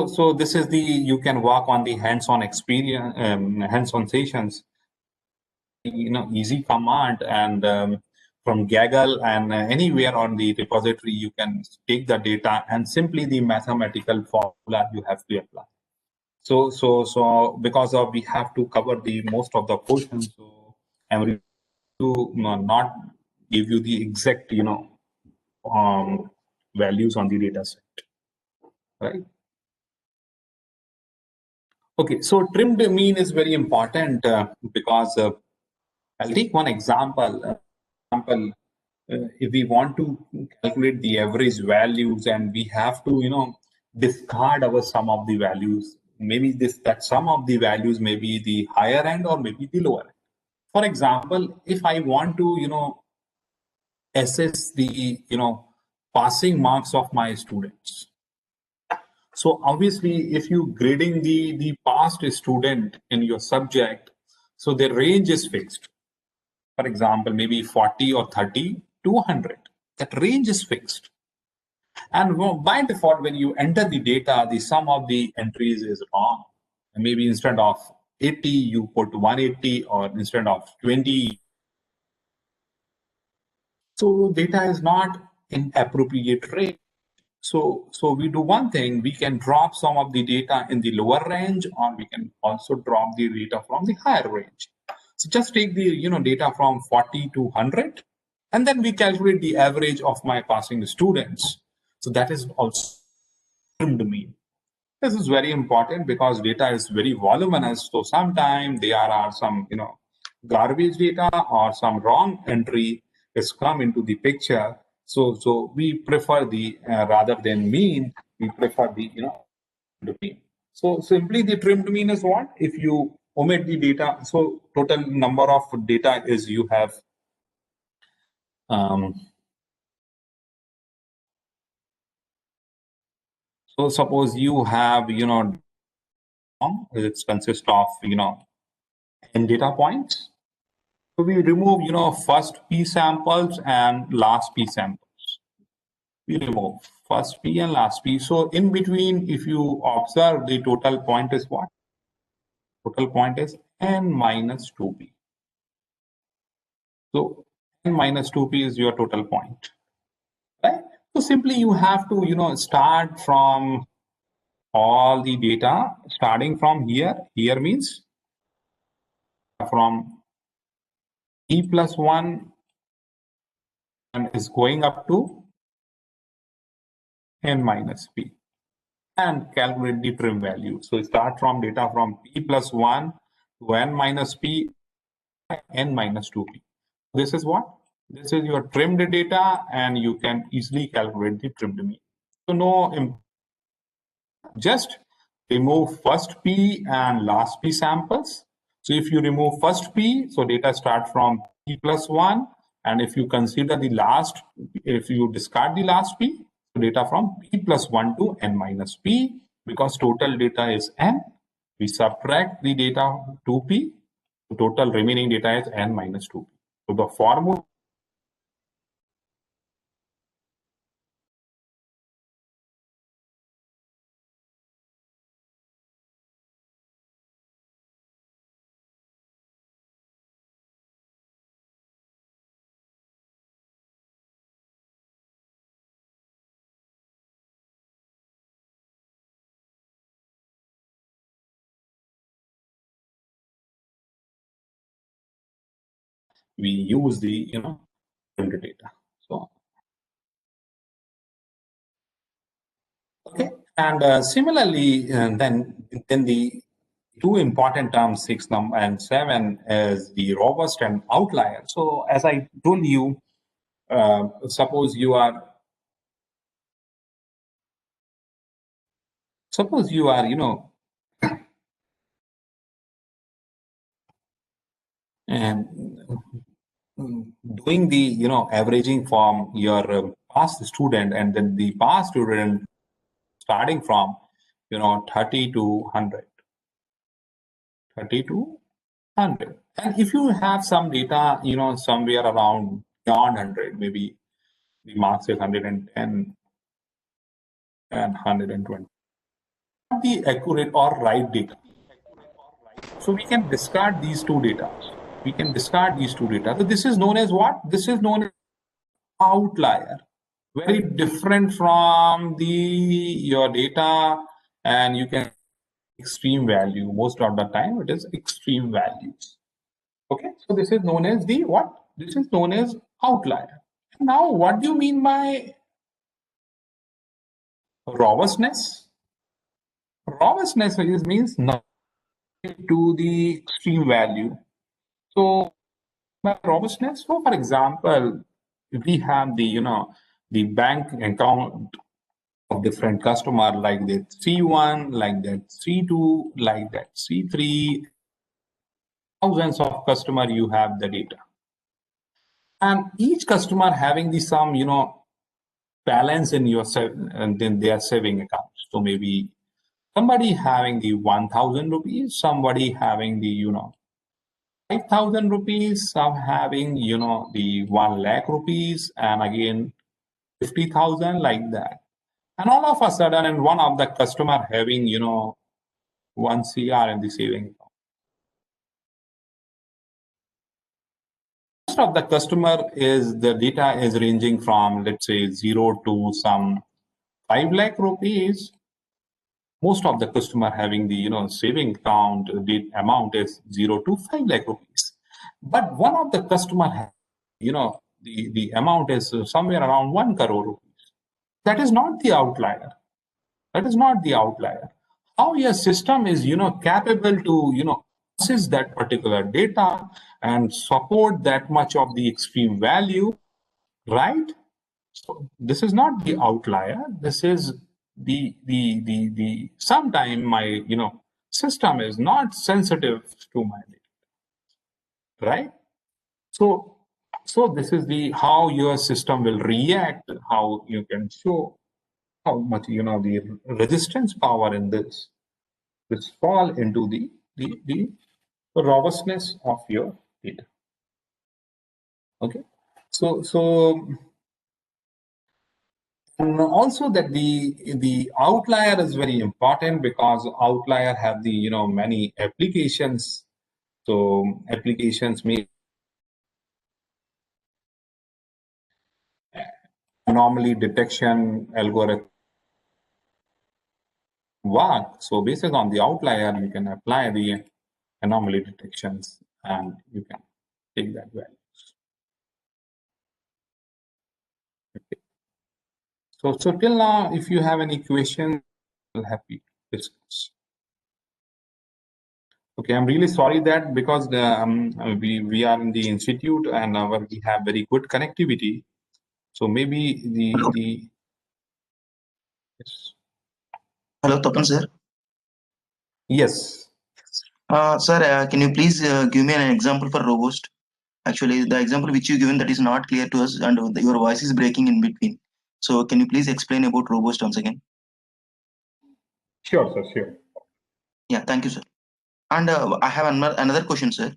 So this is you can work on the hands-on experience, hands-on sessions. Easy command, and from Gaggle and anywhere on the repository, you can take the data and simply the mathematical formula you have to apply. So because of we have to cover the most of the portions, so I'm going to not give you the exact values on the data set, right? Okay, so trimmed mean is very important because I'll take one example. If we want to calculate the average values, and we have to discard our sum of the values, maybe that sum of the values may be the higher end or maybe the lower end. For example, if I want to assess the passing marks of my students, so obviously if you grading the past student in your subject, so the range is fixed. For example, maybe 40 or 30 to 100. That range is fixed. And by default, when you enter the data, the sum of the entries is wrong. And maybe instead of 80, you put 180, or instead of 20. So data is not in appropriate range. So we do one thing, we can drop some of the data in the lower range, or we can also drop the data from the higher range. So just take the data from 40 to 100, and then we calculate the average of my passing students. So that is also trimmed mean. This is very important because data is very voluminous. So sometimes there are some garbage data or some wrong entry is come into the picture. So we prefer the rather than mean, we prefer the the mean. So simply the trimmed mean is what? If you omit the data, so total number of data is you have so suppose you have it consists of n data points. So we remove first p samples and last p samples. We remove first p and last p. So in between, if you observe, the total point is what? Total point is n minus 2p. So n minus 2p is your total point, right? So simply you have to start from all the data starting from here. Here means from p plus 1 and is going up to n minus p, and calculate the trim value. So start from data from p plus 1 to n minus p, n minus 2p. This is what? This is your trimmed data, and you can easily calculate the trimmed mean. So no just remove first P and last P samples. So if you remove first P, so data start from P plus 1. And if you consider the last, if you discard the last P, so data from P plus 1 to N minus P, because total data is N. We subtract the data 2P, the total remaining data is N minus 2P. So the formula we use the data. So okay, and similarly, then the two important terms 6 and 7 is the robust and outlier. So as I told you, suppose you are doing the averaging from your past student, and then the past student starting from 30 to 100, and if you have some data somewhere around beyond 100, maybe the marks is 110 and 120, the accurate or right data, so we can discard these two data. So this is known as what? This is known as outlier, very different from the your data, and you can extreme value. Most of the time it is extreme values. Okay, so this is known as the what? This is known as outlier. Now, what do you mean by robustness? Robustness means not to the extreme value. So by robustness, so for example, we have the the bank account of different customer, like that C1, like that C2, like that C3, thousands of customer you have the data, and each customer having the some balance in your and then their saving accounts. So maybe somebody having the 1,000 rupees, somebody having the 5,000 rupees, some having the 1 lakh rupees, and again 50,000, like that. And all of a sudden, and one of the customer having 1 CR in the saving account. Most of the customer is the data is ranging from, let's say, 0 to some 5 lakh rupees. Most of the customer having the saving account, the amount is 0 to 5 lakh rupees. But one of the customer the amount is somewhere around 1 crore rupees. That is not the outlier. That is not the outlier. How your system is capable to process that particular data and support that much of the extreme value, right? So this is not the outlier. This is the sometime my system is not sensitive to my data, right? So this is the how your system will react, how you can show how much the resistance power in this fall into the robustness of your data. Okay, so and also that the outlier is very important, because outlier have the many applications. So applications may anomaly detection algorithm work. So based on the outlier, you can apply the anomaly detections and you can take that value. Okay. So till now, if you have any questions, I'm happy to discuss. Okay, I'm really sorry that because we are in the institute and we have very good connectivity. So maybe the yes. Hello, Tapan sir. Yes. Sir, can you please give me an example for robust? Actually, the example which you given that is not clear to us, and your voice is breaking in between. So, can you please explain about robust once again? Sure, sir. Sure. Yeah, thank you, sir. And I have another question, sir.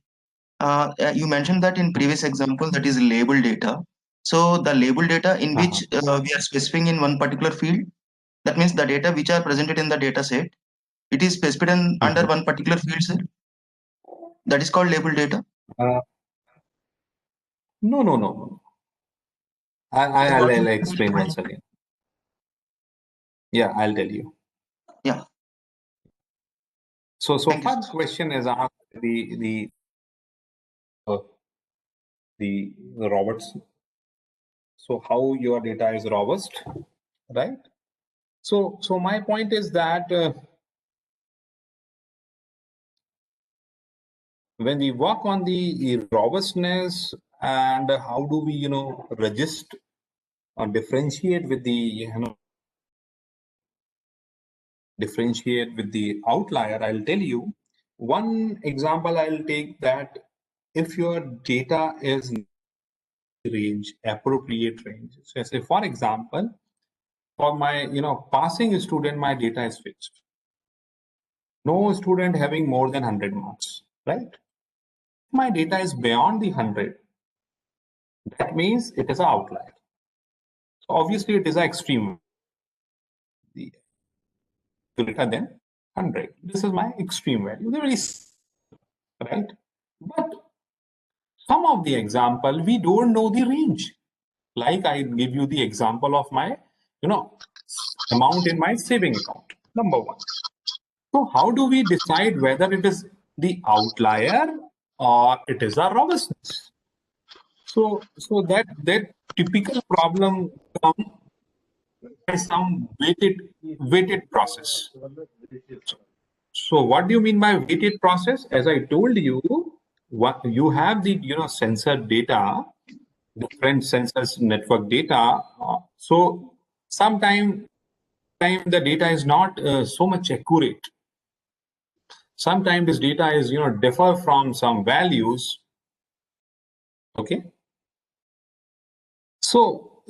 You mentioned that in previous example that is label data. So the label data in which we are specifying in one particular field, that means the data which are presented in the data set, it is specified under one particular field, sir. That is called label data. No, no, no, no. I'll explain once again. Yeah, I'll tell you. Yeah. So Thank you, first sir. question is asked the Roberts. So how your data is robust, right? So my point is that when we work on the robustness and how do we register or differentiate with the differentiate with the outlier, I'll tell you one example. I'll take that if your data is range, appropriate range. So say for example, for my passing student, my data is fixed. No student having more than 100 marks, right? My data is beyond the 100. That means it is an outlier. So obviously it is an extreme. The greater than 100. This is my extreme value. They're very right. But some of the example we don't know the range. Like I give you the example of my amount in my saving account. Number one. So how do we decide whether it is the outlier or it is a robustness? So that typical problem comes by some weighted process. So what do you mean by weighted process? As I told you, what you have the sensor data, different sensors network data. So sometimes the data is not so much accurate. Sometimes this data is differ from some values. Okay. So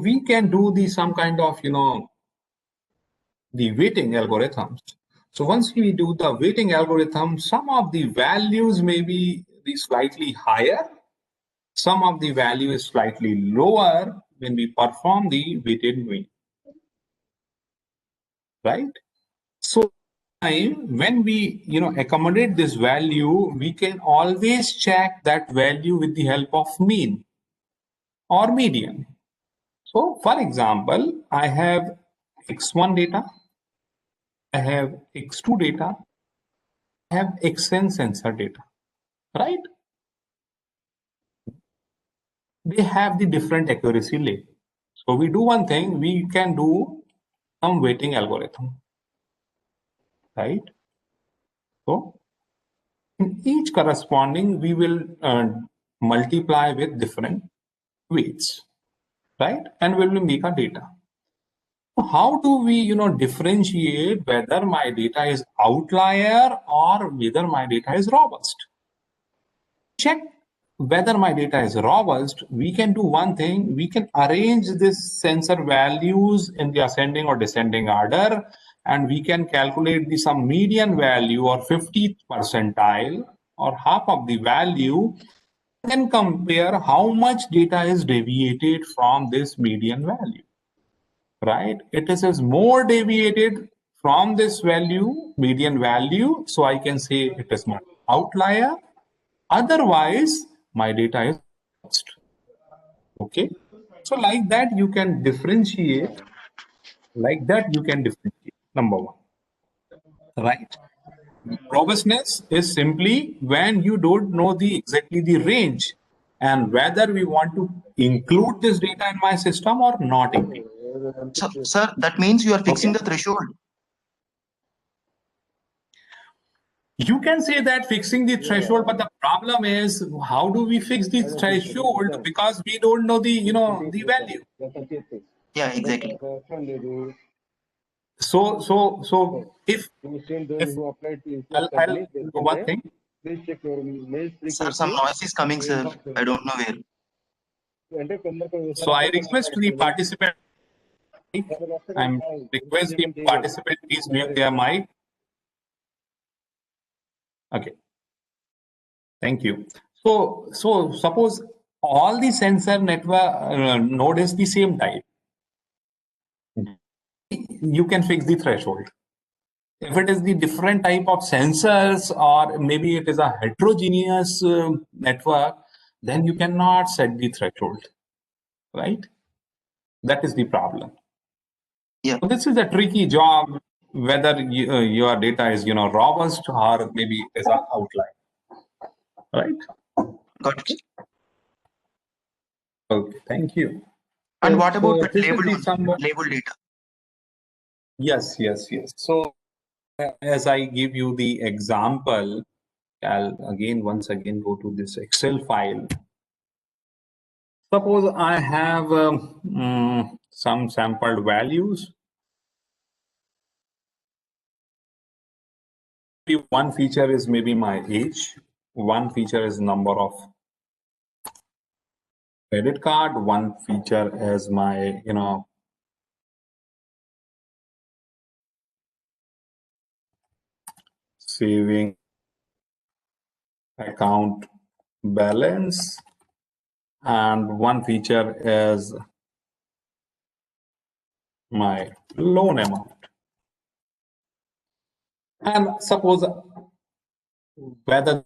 we can do the some kind of the weighting algorithms. So once we do the weighting algorithm, some of the values may be slightly higher, some of the value is slightly lower when we perform the weighted mean, right? So when we accommodate this value, we can always check that value with the help of mean or median. So for example, I have x1 data, I have x2 data, I have xn sensor data, right? They have the different accuracy level. So we do one thing, we can do some weighting algorithm, right? So in each corresponding, we will multiply with different weights, right? And we will make a data. So how do we differentiate whether my data is outlier or whether my data is robust? Check whether my data is robust, we can do one thing. We can arrange this sensor values in the ascending or descending order, and we can calculate the some median value or 50th percentile or half of the value, and then compare how much data is deviated from this median value, right? It is more deviated from this value, median value, so I can say it is my outlier. Otherwise, my data is lost. Okay. So like that, you can differentiate. Like that, you can differentiate. Number one, right? Robustness is simply when you don't know the exactly the range and whether we want to include this data in my system or not include. So, sir, that means you are fixing Okay. the threshold. You can say that fixing the threshold, but the problem is how do we fix the threshold because we don't know the the value. Yeah, exactly. So if those who applied to I'll companies, do one thing. please check your mail Sir, some frequency. noise is coming, sir. I don't know where. So I request the participant. I'm request the participant please mute their mic. Okay. Thank you. So suppose all the sensor network node is the same type. You can fix the threshold. If it is the different type of sensors, or maybe it is a heterogeneous network, then you cannot set the threshold, right? That is the problem. Yeah. So this is a tricky job, whether your data is robust or maybe it is an outlier, right? Got it. Okay, thank you. And what So about this is labeled the labeled data? Yes. So as I give you the example, I'll once again go to this Excel file. Suppose I have some sampled values. One feature is maybe my age. One feature is number of credit card. One feature is my, saving account balance. And one feature is my loan amount. And suppose whether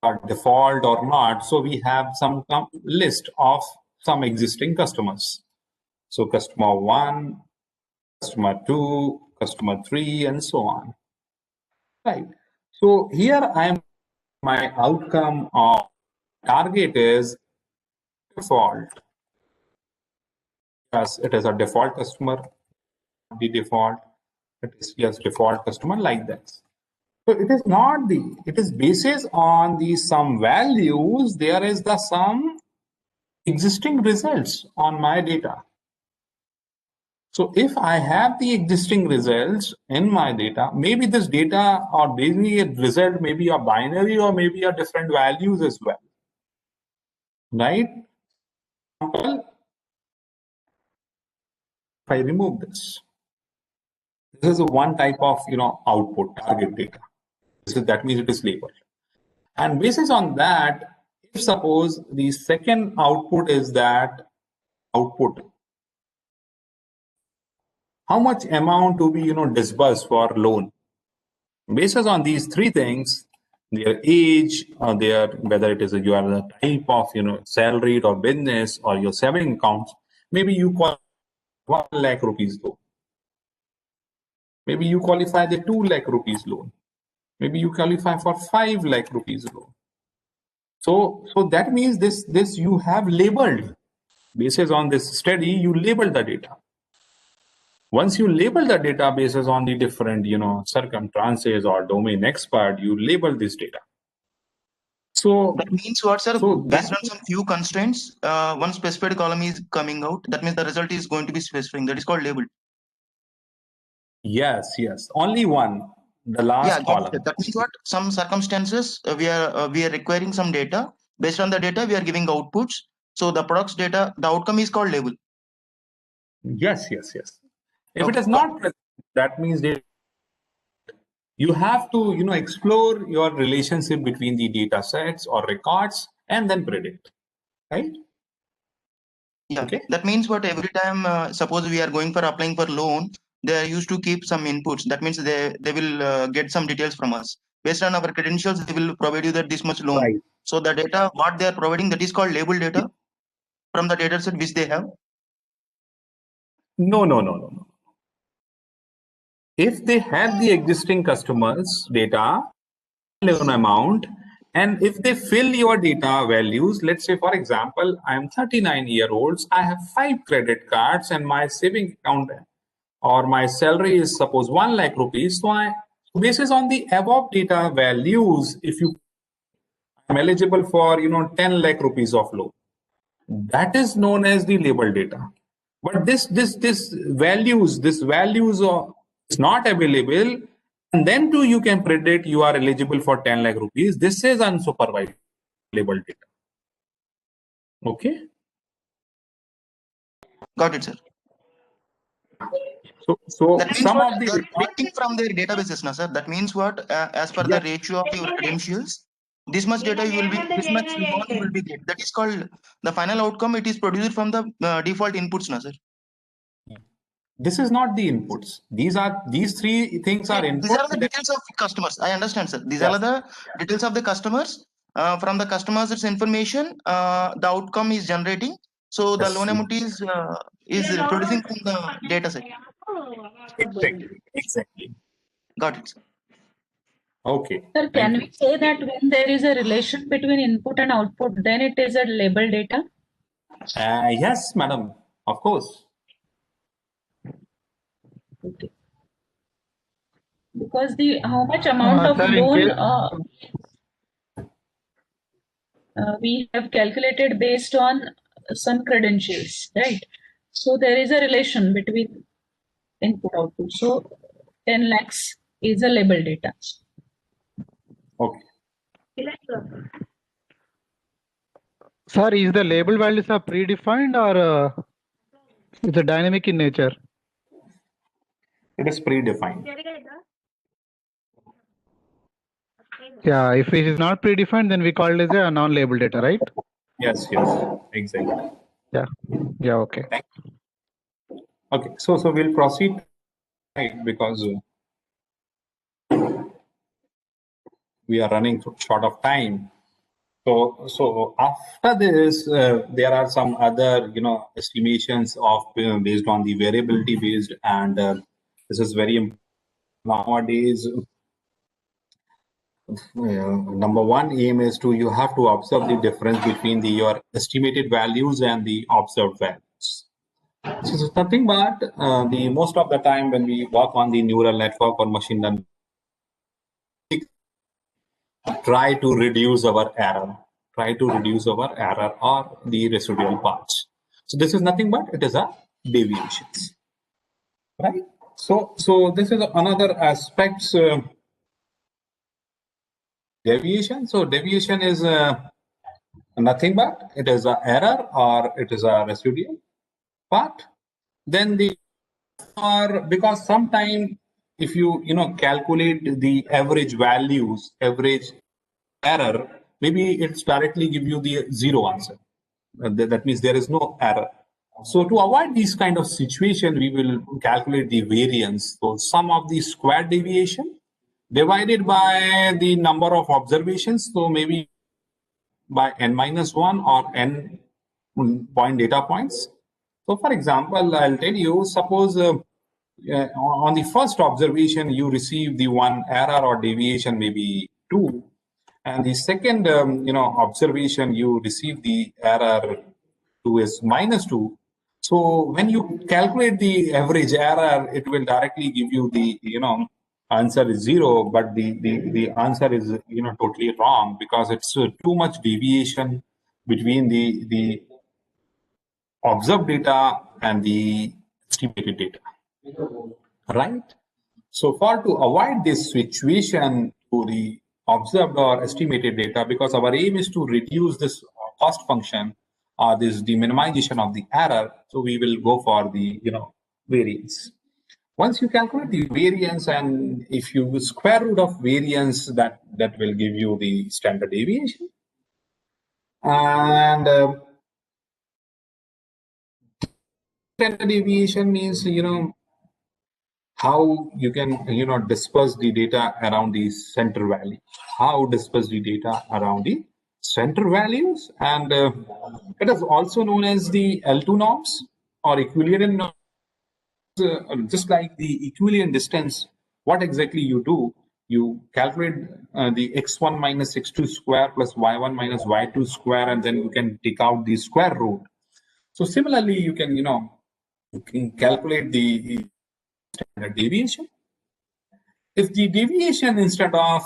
are default or not, so we have some list of some existing customers. So customer 1, customer 2, customer 3, and so on. Right. So here my outcome or target is default. Yes, it is a default customer. The default, it is yes, default customer like that. So it is not it is basis on the some values, there is the some existing results on my data. So if I have the existing results in my data, maybe this data or maybe a result may be a binary or maybe a different values as well, right? If I remove this is one type of output target data. That means it is labeled. And basis on that, if suppose the second output is that output, how much amount to be disbursed for loan? Basis on these three things, their age, or their whether it is you are the type of salaried or business or your saving accounts, maybe you call 1 lakh rupees loan. Maybe you qualify the 2 lakh rupees loan. Maybe you qualify for 5 lakh rupees loan. So that means this you have labeled. Basis on this study, you label the data. Once you label the databases on the different, circumstances or domain expert, you label this data. So that means what, sir? So based on some few constraints, one specified column is coming out. That means the result is going to be specified. That is called labeled. Yes. Only one. The last column. That means what? Some circumstances we are requiring some data. Based on the data, we are giving outputs. So the product's data, the outcome is called label. Yes. If it is not present, that means you have to explore your relationship between the data sets or records and then predict, right? Yeah. Okay. That means what? Every time, suppose we are going for applying for loan, they are used to keep some inputs. That means they will get some details from us. Based on our credentials, they will provide you that this much loan. Right. So the data, what they are providing, that is called label data from the data set which they have. No. If they have the existing customers data, loan amount, and if they fill your data values, let's say for example, I am 39-year-old, I have 5 credit cards and my saving account or my salary is suppose 1 lakh rupees. So basis on the above data values, if I'm eligible for 10 lakh rupees of loan, that is known as the label data. But this values it's not available, and then too you can predict you are eligible for 10 lakh rupees. This is unsupervised label data. Okay. Got it, sir. So That means some what? of the They are predicting from their databases, na, sir. That means what? As per the yes, ratio of your credentials, this much data you will be, this much reward you will be get. That is called the final outcome. It is produced from the default inputs, na, sir. this is not the inputs. These three things are These are inputs. the details of customers. I understand, sir. These Yes. are the details of the customers. From the customers' information, the outcome is generating. So the Yes. loan amount is producing from the data set. Exactly. Got it, sir. Okay. Sir, can we say that when there is a relation between input and output, then it is a label data? Yes, madam. Of course. Okay. Because the how much amount of Sir, loan we have calculated based on some credentials, right? So there is a relation between input output. So 10 lakhs is a label data. Okay. Sir, is the label values are predefined or is it dynamic in nature? It is predefined. Yeah, if it is not predefined, then we call it as a non-label data, right? Yes, exactly. Yeah, okay. Okay, so we'll proceed, right, because we are running short of time. So after this, there are some other, estimations of based on the variability based, and this is very important nowadays. Number one aim is you have to observe the difference between your estimated values and the observed values. So it's nothing but the most of the time when we work on the neural network or machine learning, try to reduce our error or the residual parts. So this is nothing but it is a deviations, right? So this is another aspects. Deviation. So deviation is nothing but it is a error or it is a residual part. Then because sometime if you calculate the average values, average error, maybe it's directly give you the zero answer. That means there is no error. So to avoid this kind of situation, we will calculate the variance. So sum of the squared deviation divided by the number of observations. So maybe by n-1 or n point data points. So for example, I'll tell you, suppose on the first observation, you receive the one error or deviation, maybe 2. And the second, observation, you receive the error 2 is -2. So when you calculate the average error, it will directly give you the, answer is 0, but the answer is, totally wrong because it's too much deviation between the observed data and the estimated data, right? So far to avoid this situation to the observed or estimated data, because our aim is to reduce this cost function or this the minimization of the error, so we will go for the variance. Once you calculate the variance, and if you square root of variance, that will give you the standard deviation. And standard deviation means how you can disperse the data around the center value, how disperse the data around the center values. And it is also known as the L2 norms or equilibrium norms. Just like the equilibrium distance, what exactly you do, you calculate the x1 minus x2 square plus y1 minus y2 square, and then you can take out the square root. So similarly, you can calculate the standard deviation. If the deviation, instead of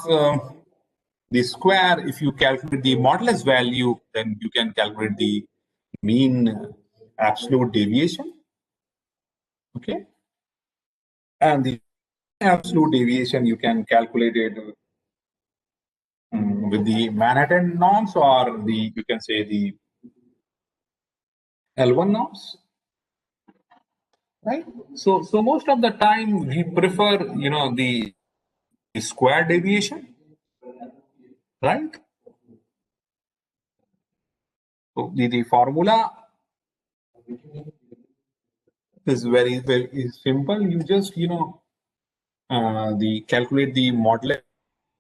the square, if you calculate the modulus value, then you can calculate the mean absolute deviation. Okay. And the absolute deviation, you can calculate it with the Manhattan norms, or the, you can say, the L1 norms, right? So most of the time we prefer, the square deviation, right? So the formula is very simple. You just, the calculate the modulus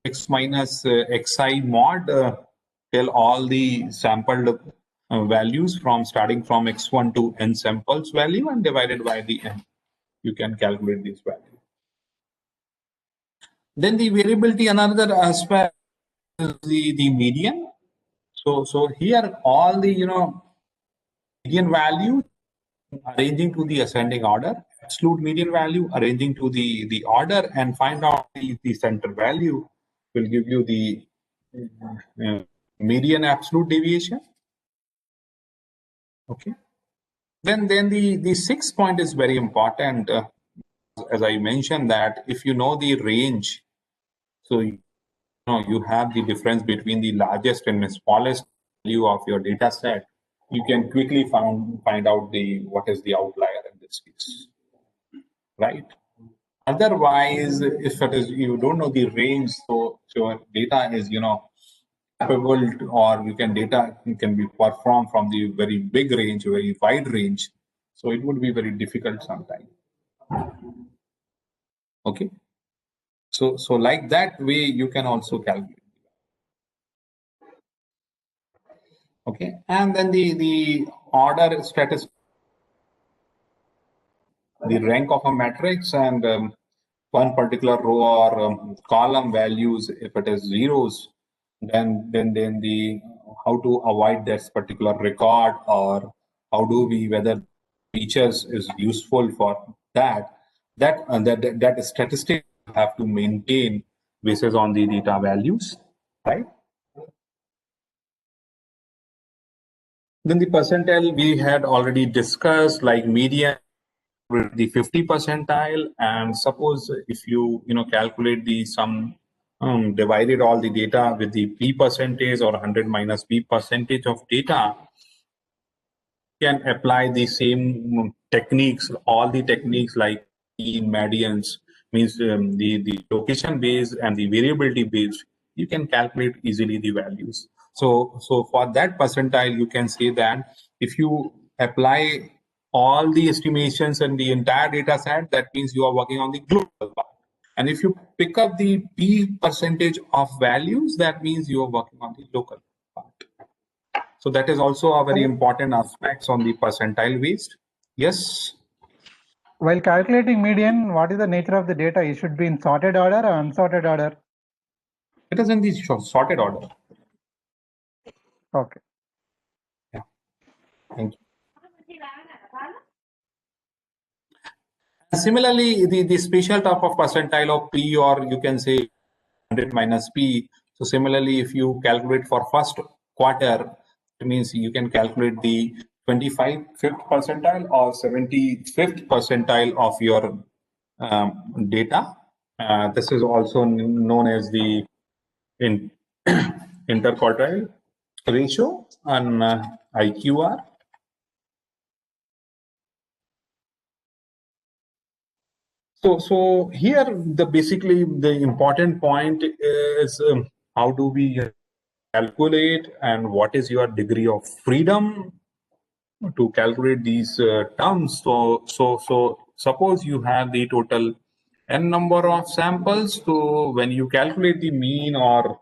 x minus xi mod till all the sampled values from starting from x1 to n samples value and divided by the n. You can calculate this value. Then the variability, another aspect is the median. So here all the median value arranging to the ascending order, absolute median value arranging to the order, and find out the center value will give you the median absolute deviation. Okay. Then the sixth point is very important. As I mentioned, that if you know the range, so you have the difference between the largest and the smallest value of your data set, you can quickly find out what is the outlier in this case, right? Otherwise, if it is you don't know the range, so your data is capable to, or data can be performed from the very big range, very wide range. So it would be very difficult sometimes. Okay. So like that way you can also calculate. Okay, and then the order status, the rank of a matrix, and one particular row or column values, if it is zeros, then the how to avoid that particular record, or how do we, whether features is useful for that statistic have to maintain basis on the data values, right? Then the percentile we had already discussed, like median with the 50 percentile, and suppose if you calculate the sum, divided all the data with the p percentage or 100 minus p percentage of data, can apply the same techniques, all the techniques like medians, means the location based and the variability based, you can calculate easily the values. So for that percentile, you can say that if you apply all the estimations and the entire data set, that means you are working on the global part. And if you pick up the p percentage of values, that means you are working on the local part. So that is also a very important aspect on the percentile based. Yes. While calculating median, what is the nature of the data? It should be in sorted order or unsorted order? It is in the sorted order. Okay. Yeah. Thank you. Similarly, the special type of percentile of P, or you can say 100 minus P. So similarly, if you calculate for first quarter, it means you can calculate the 25th percentile or 75th percentile of your data. This is also known as the interquartile ratio and IQR. So here basically the important point is how do we calculate and what is your degree of freedom to calculate these terms. So suppose you have the total n number of samples. So when you calculate the mean or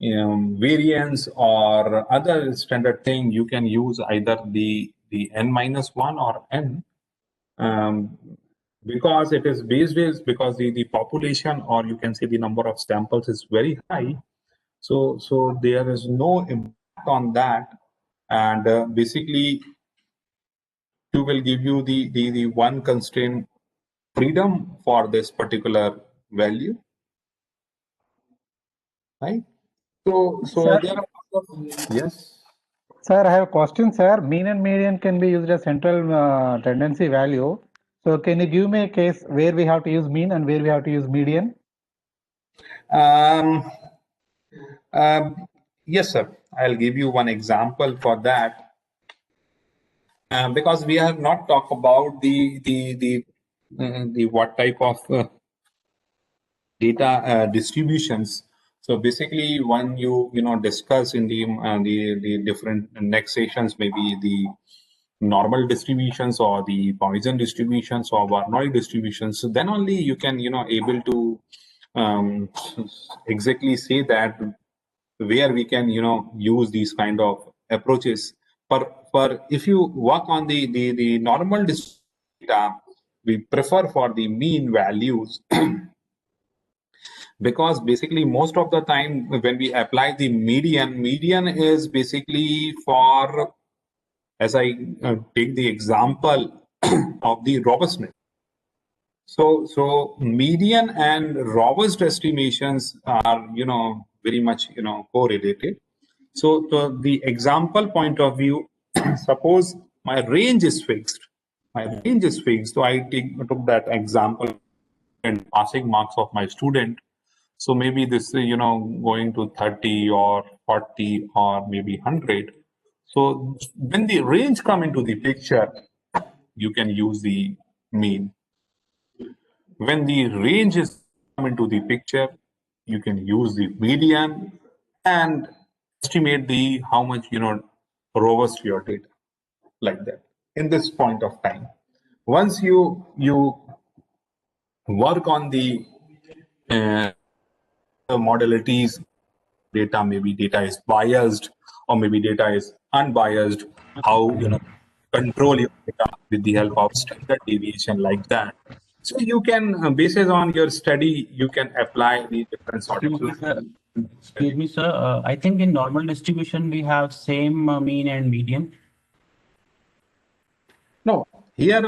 variance or other standard thing, you can use either the n minus 1 or n. Because it is based because the population, or you can say the number of samples, is very high, so there is no impact on that, and basically you will give you the one constraint freedom for this particular value, right? So Sir, there are yes. Sir, I have a question, sir. Mean and median can be used as central tendency value. So can you give me a case where we have to use mean and where we have to use median? Yes, sir. I'll give you one example for that. Because we have not talked about the what type of data distributions. So basically, when you discuss in the different next sessions, maybe the normal distributions or the Poisson distributions or Bernoulli distributions, so then only you can able to exactly say that where we can use these kind of approaches. For if you work on the normal data, we prefer for the mean values because basically most of the time when we apply the median is basically for, as I take the example of the robustness. So median and robust estimations are very much correlated. So the example point of view, suppose my range is fixed. So I took that example and passing marks of my student. So maybe this is going to 30 or 40 or maybe 100. So when the range come into the picture, you can use the mean. When the range is come into the picture, you can use the median and estimate the how much robust your data, like that in this point of time. Once you work on the modalities, maybe data is biased or maybe data is unbiased, how control your data with the help of standard deviation, like that. So you can basis on your study, you can apply the different sort of Excuse me, sir. I think in normal distribution we have same mean and median. No, here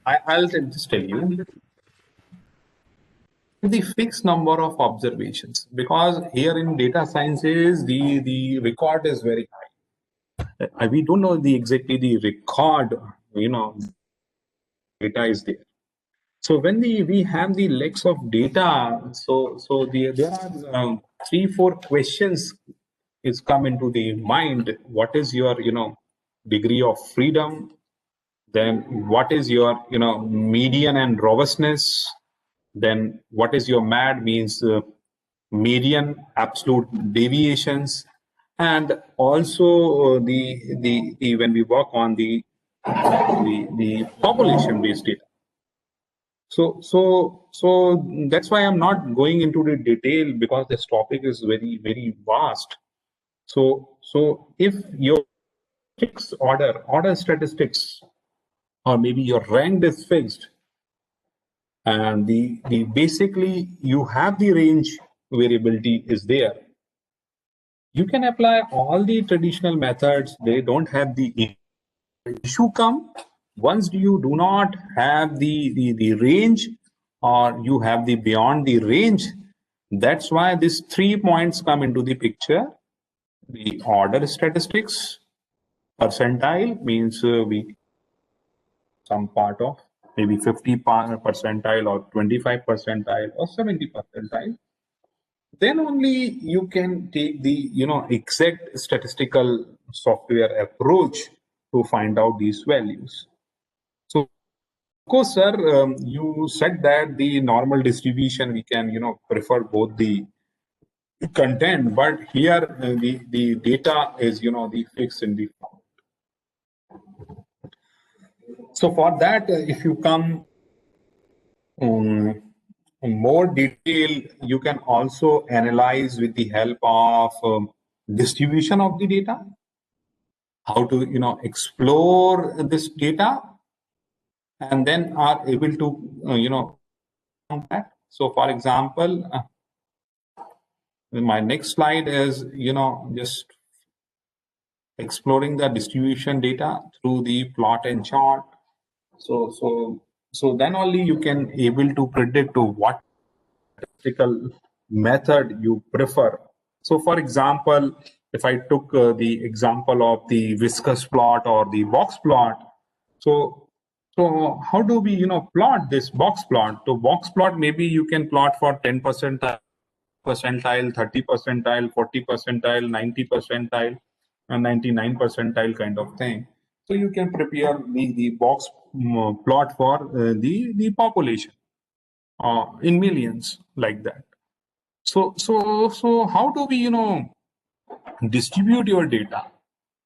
I'll just tell you the fixed number of observations, because here in data sciences the record is very high. We don't know exactly the record, data is there. So when we have the legs of data, so there are 3-4 questions is come into the mind. What is your degree of freedom? Then what is your median and robustness? Then what is your MAD, means median absolute deviations, and also the when we work on the population based data. So that's why I'm not going into the detail, because this topic is very, very vast. So if your fixed order statistics, or maybe your rank is fixed, and the basically you have the range variability is there, you can apply all the traditional methods. They don't have the issue come once you do not have the range, or you have the beyond the range. That's why these 3 points come into the picture: the order statistics, percentile, means we some part of maybe 50 percentile or 25 percentile or 70 percentile. Then only you can take the exact statistical software approach to find out these values. So of course, sir, you said that the normal distribution we can prefer both the content, but here the data is the fixed in the form. So for that, if you come more detail, you can also analyze with the help of distribution of the data, how to explore this data, and then are able to that. So for example, my next slide is just exploring the distribution data through the plot and chart. So then only you can able to predict to what statistical method you prefer. So for example, if I took the example of the viscous plot or the box plot, so So how do we, plot this box plot? So box plot, maybe you can plot for 10 percentile, 30 percentile, 40 percentile, 90 percentile, and 99 percentile kind of thing. So you can prepare the box plot for the population in millions like that. So how do we, distribute your data?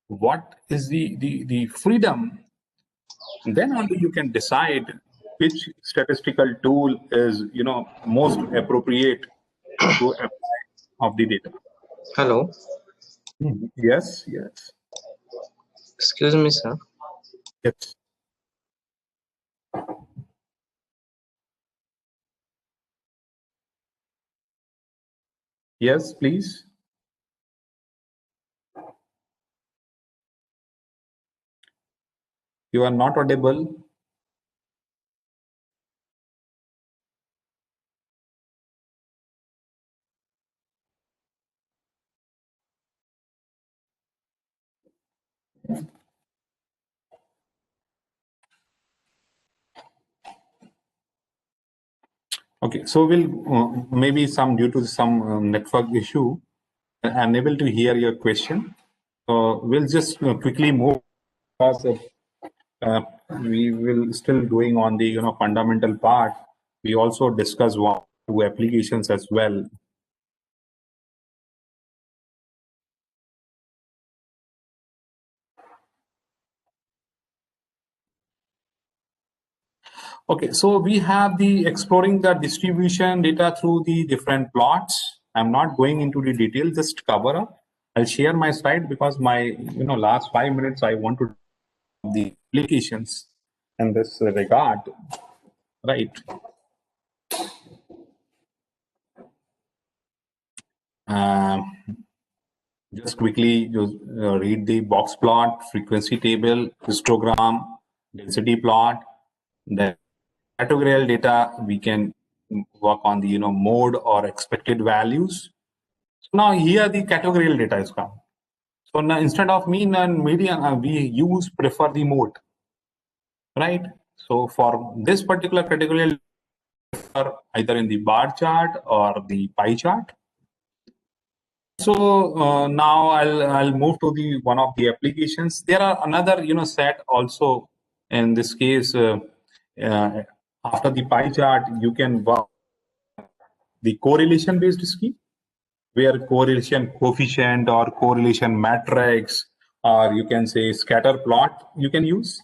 What is the freedom? Then only you can decide which statistical tool is, most appropriate to apply of the data. Hello. Yes, yes, Excuse me, sir. yes. Yes, please. You are not audible. Okay, so we'll maybe some due to some network issue, unable to hear your question. We'll just quickly move because we will still doing on the fundamental part. We also discuss one two applications as well. Okay, so we have the exploring the distribution data through the different plots. I'm not going into the detail, just cover up. I'll share my slide because my last 5 minutes I want to the applications in this regard, right? Just quickly read the box plot, frequency table, histogram, density plot. The categorical data we can work on the mode or expected values. So now here the categorical data is come. So now instead of mean and median, we prefer the mode, right? So for this particular categorical, either in the bar chart or the pie chart. So now I'll move to the one of the applications. There are another set also. In this case, after the pie chart, you can work the correlation based scheme, where correlation coefficient or correlation matrix, or you can say scatter plot, you can use,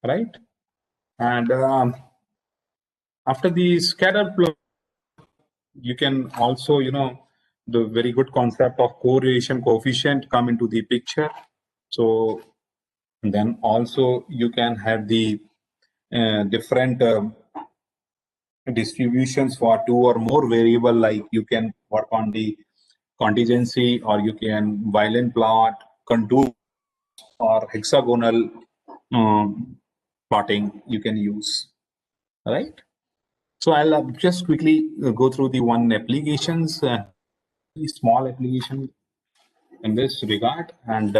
right? And after the scatter plot, you can also the very good concept of correlation coefficient come into the picture. So then also you can have the different distributions for two or more variable, like you can work on the contingency, or you can violin plot, contour, or hexagonal plotting you can use, right? So I'll just quickly go through the one applications, small application in this regard. And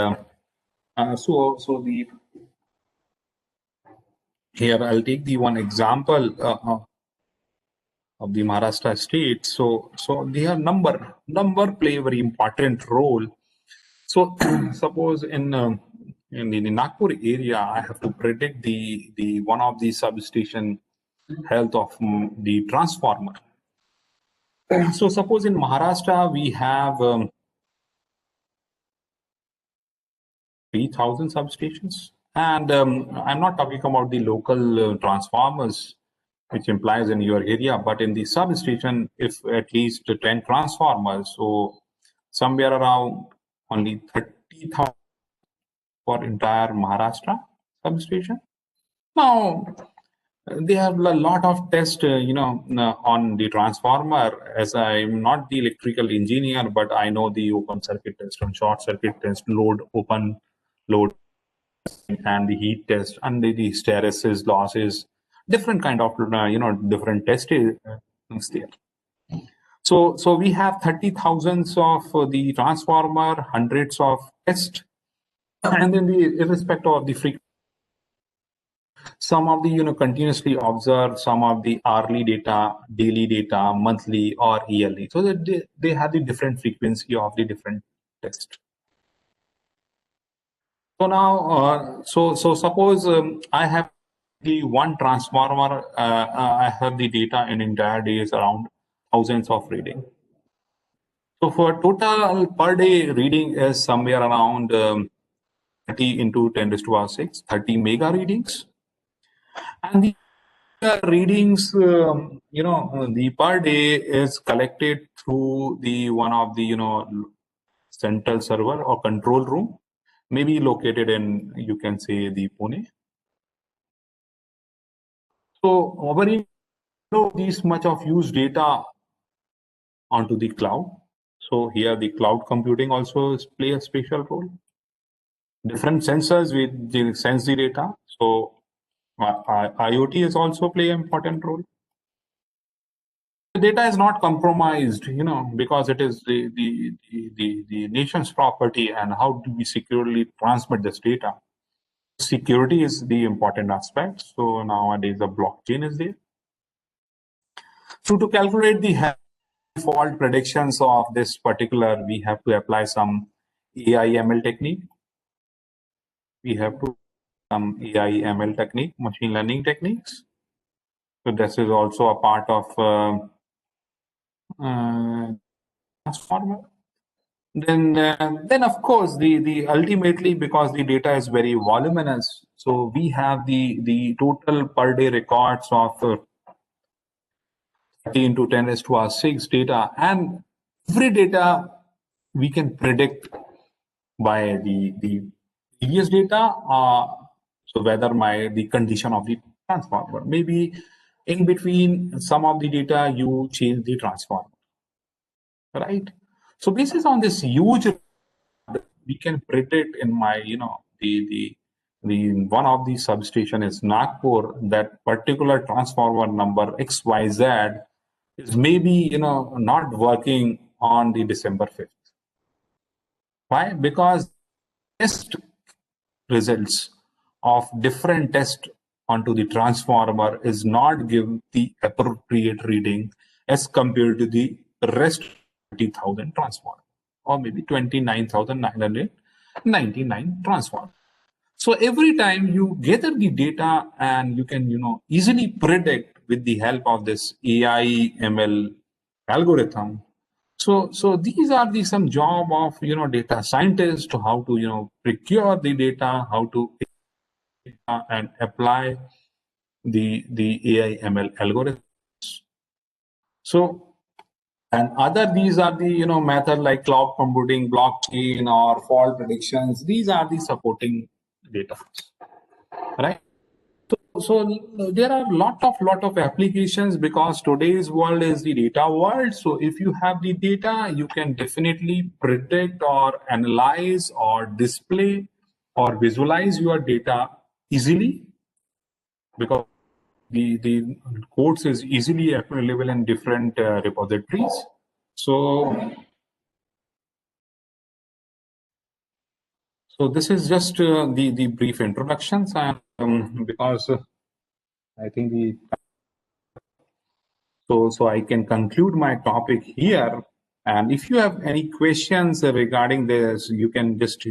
so the here I'll take the one example of the Maharashtra state. So their number play a very important role. So suppose in the Nagpur area, I have to predict the one of the substation health of the transformer. So suppose in Maharashtra we have 3,000 substations, and I'm not talking about the local transformers, which implies in your area, but in the substation, if at least 10 transformers, so somewhere around only 30,000 for entire Maharashtra substation. Now, they have a lot of tests, on the transformer. As I'm not the electrical engineer, but I know the open circuit test and short circuit test, open load, and the heat test, and the hysteresis losses, different kind of different tests there. So we have 30,000s of the transformer, hundreds of tests, and then the irrespective of the frequency, Some of the continuously observed, some of the hourly data, daily data, monthly or yearly. So that they have the different frequency of the different tests. So now, so suppose I have the one transformer. I have the data in entire day is around thousands of reading. So for total per day reading is somewhere around 30 into 10 raised to power 6, 30 mega readings. And the readings, the per day is collected through the one of the, central server or control room, maybe located in, you can say, the Pune. So over in this much of used data onto the cloud. So here the cloud computing also play a special role. Different sensors will sense the data. So IoT is also play an important role. The data is not compromised, because it is the nation's property, and how do we securely transmit this data? Security is the important aspect. So nowadays the blockchain is there. So to calculate the fault predictions of this particular, we have to apply some AI ML technique. We have to some AI ML technique, machine learning techniques. So this is also a part of transformer. Then of course the ultimately, because the data is very voluminous, so we have the total per day records of 30 into 10 raised to power 6 data, and every data we can predict by the previous data. So whether the condition of the transformer, maybe in between some of the data you change the transformer, right? So basis on this huge, we can predict in my the one of the substation is Nagpur, that particular transformer number XYZ is maybe not working on the December 5th. Why? Because test results of different tests onto the transformer is not give the appropriate reading as compared to the rest 30,000 transformer, or maybe 29,999 transformer. So every time you gather the data, and you can easily predict with the help of this AI ML algorithm. So these are some job of data scientists, to how to procure the data, how to and apply the AI ML algorithms. So, and these are the method like cloud computing, blockchain, or fault predictions. These are the supporting data, right? So there are lot of applications, because today's world is the data world. So if you have the data, you can definitely predict or analyze or display or visualize your data easily, because the codes is easily available in different repositories. So this is just the brief introductions, and because I think so I can conclude my topic here. And if you have any questions regarding this, you can just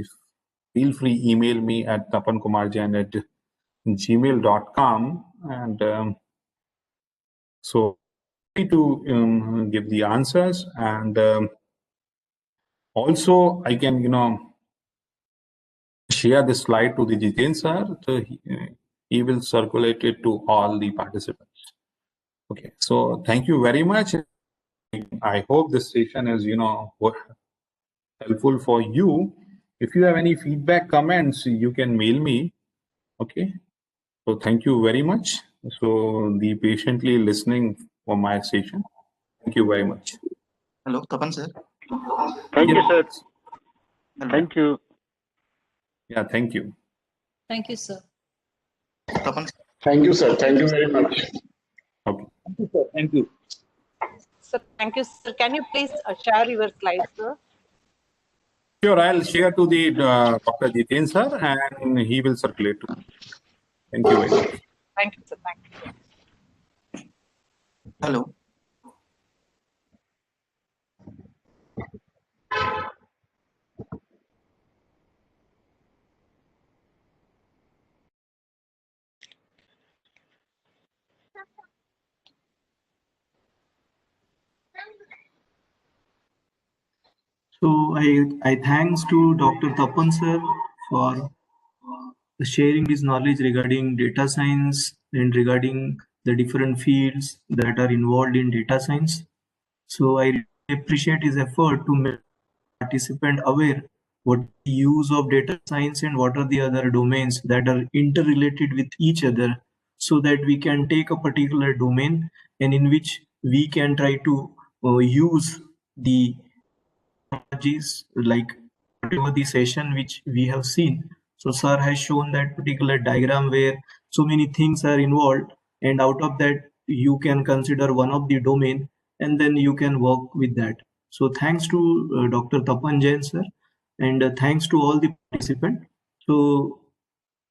feel free email me at tapankumarjain@gmail.com, and so to give the answers. And also I can share this slide to the Jiten sir, so he will circulate it to all the participants. Okay, so thank you very much. I hope this session is helpful for you. If you have any feedback, comments, you can mail me. Okay, so thank you very much. So the patiently listening for my session. Thank you very much. Hello, Tapan sir. Thank you, sir. Hello. Thank you. Yeah, thank you. Thank you, sir. Tapan. Thank you, sir. Thank you very much. Okay. Thank you, sir. Thank you. Sir, thank you, sir. Can you please share your slides, sir? Sure, I'll share to the Dr. Jiten sir, and he will circulate to. Thank you very much. Thank you, sir. Thank you. Hello. So I thanks to Dr. Tapan sir for sharing his knowledge regarding data science and regarding the different fields that are involved in data science. So I really appreciate his effort to make participant aware what the use of data science and what are the other domains that are interrelated with each other, so that we can take a particular domain and in which we can try to use the technologies like whatever the session which we have seen. So sir has shown that particular diagram where so many things are involved, and out of that you can consider one of the domain and then you can work with that. So thanks to Dr. Tapan Jain sir, and thanks to all the participants. So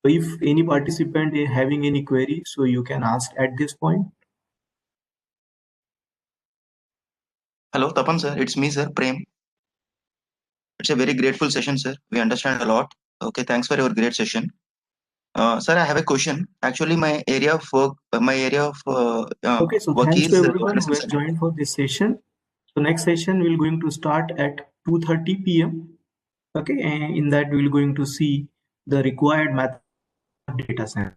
if any participant is having any query, so you can ask at this point. Hello, Tapan sir. It's me, sir, Prem. It's a very grateful session, sir. We understand a lot. Okay, thanks for your great session. Sir, I have a question. Actually, my area of work, Okay, so work thanks to is everyone who has joined for this session. So next session we're going to start at 2:30 p.m. Okay, and in that we're going to see the required method of data science.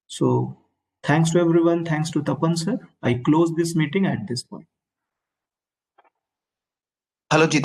So thanks to everyone. Thanks to Tapan sir. I close this meeting at this point. Hello, Jiten.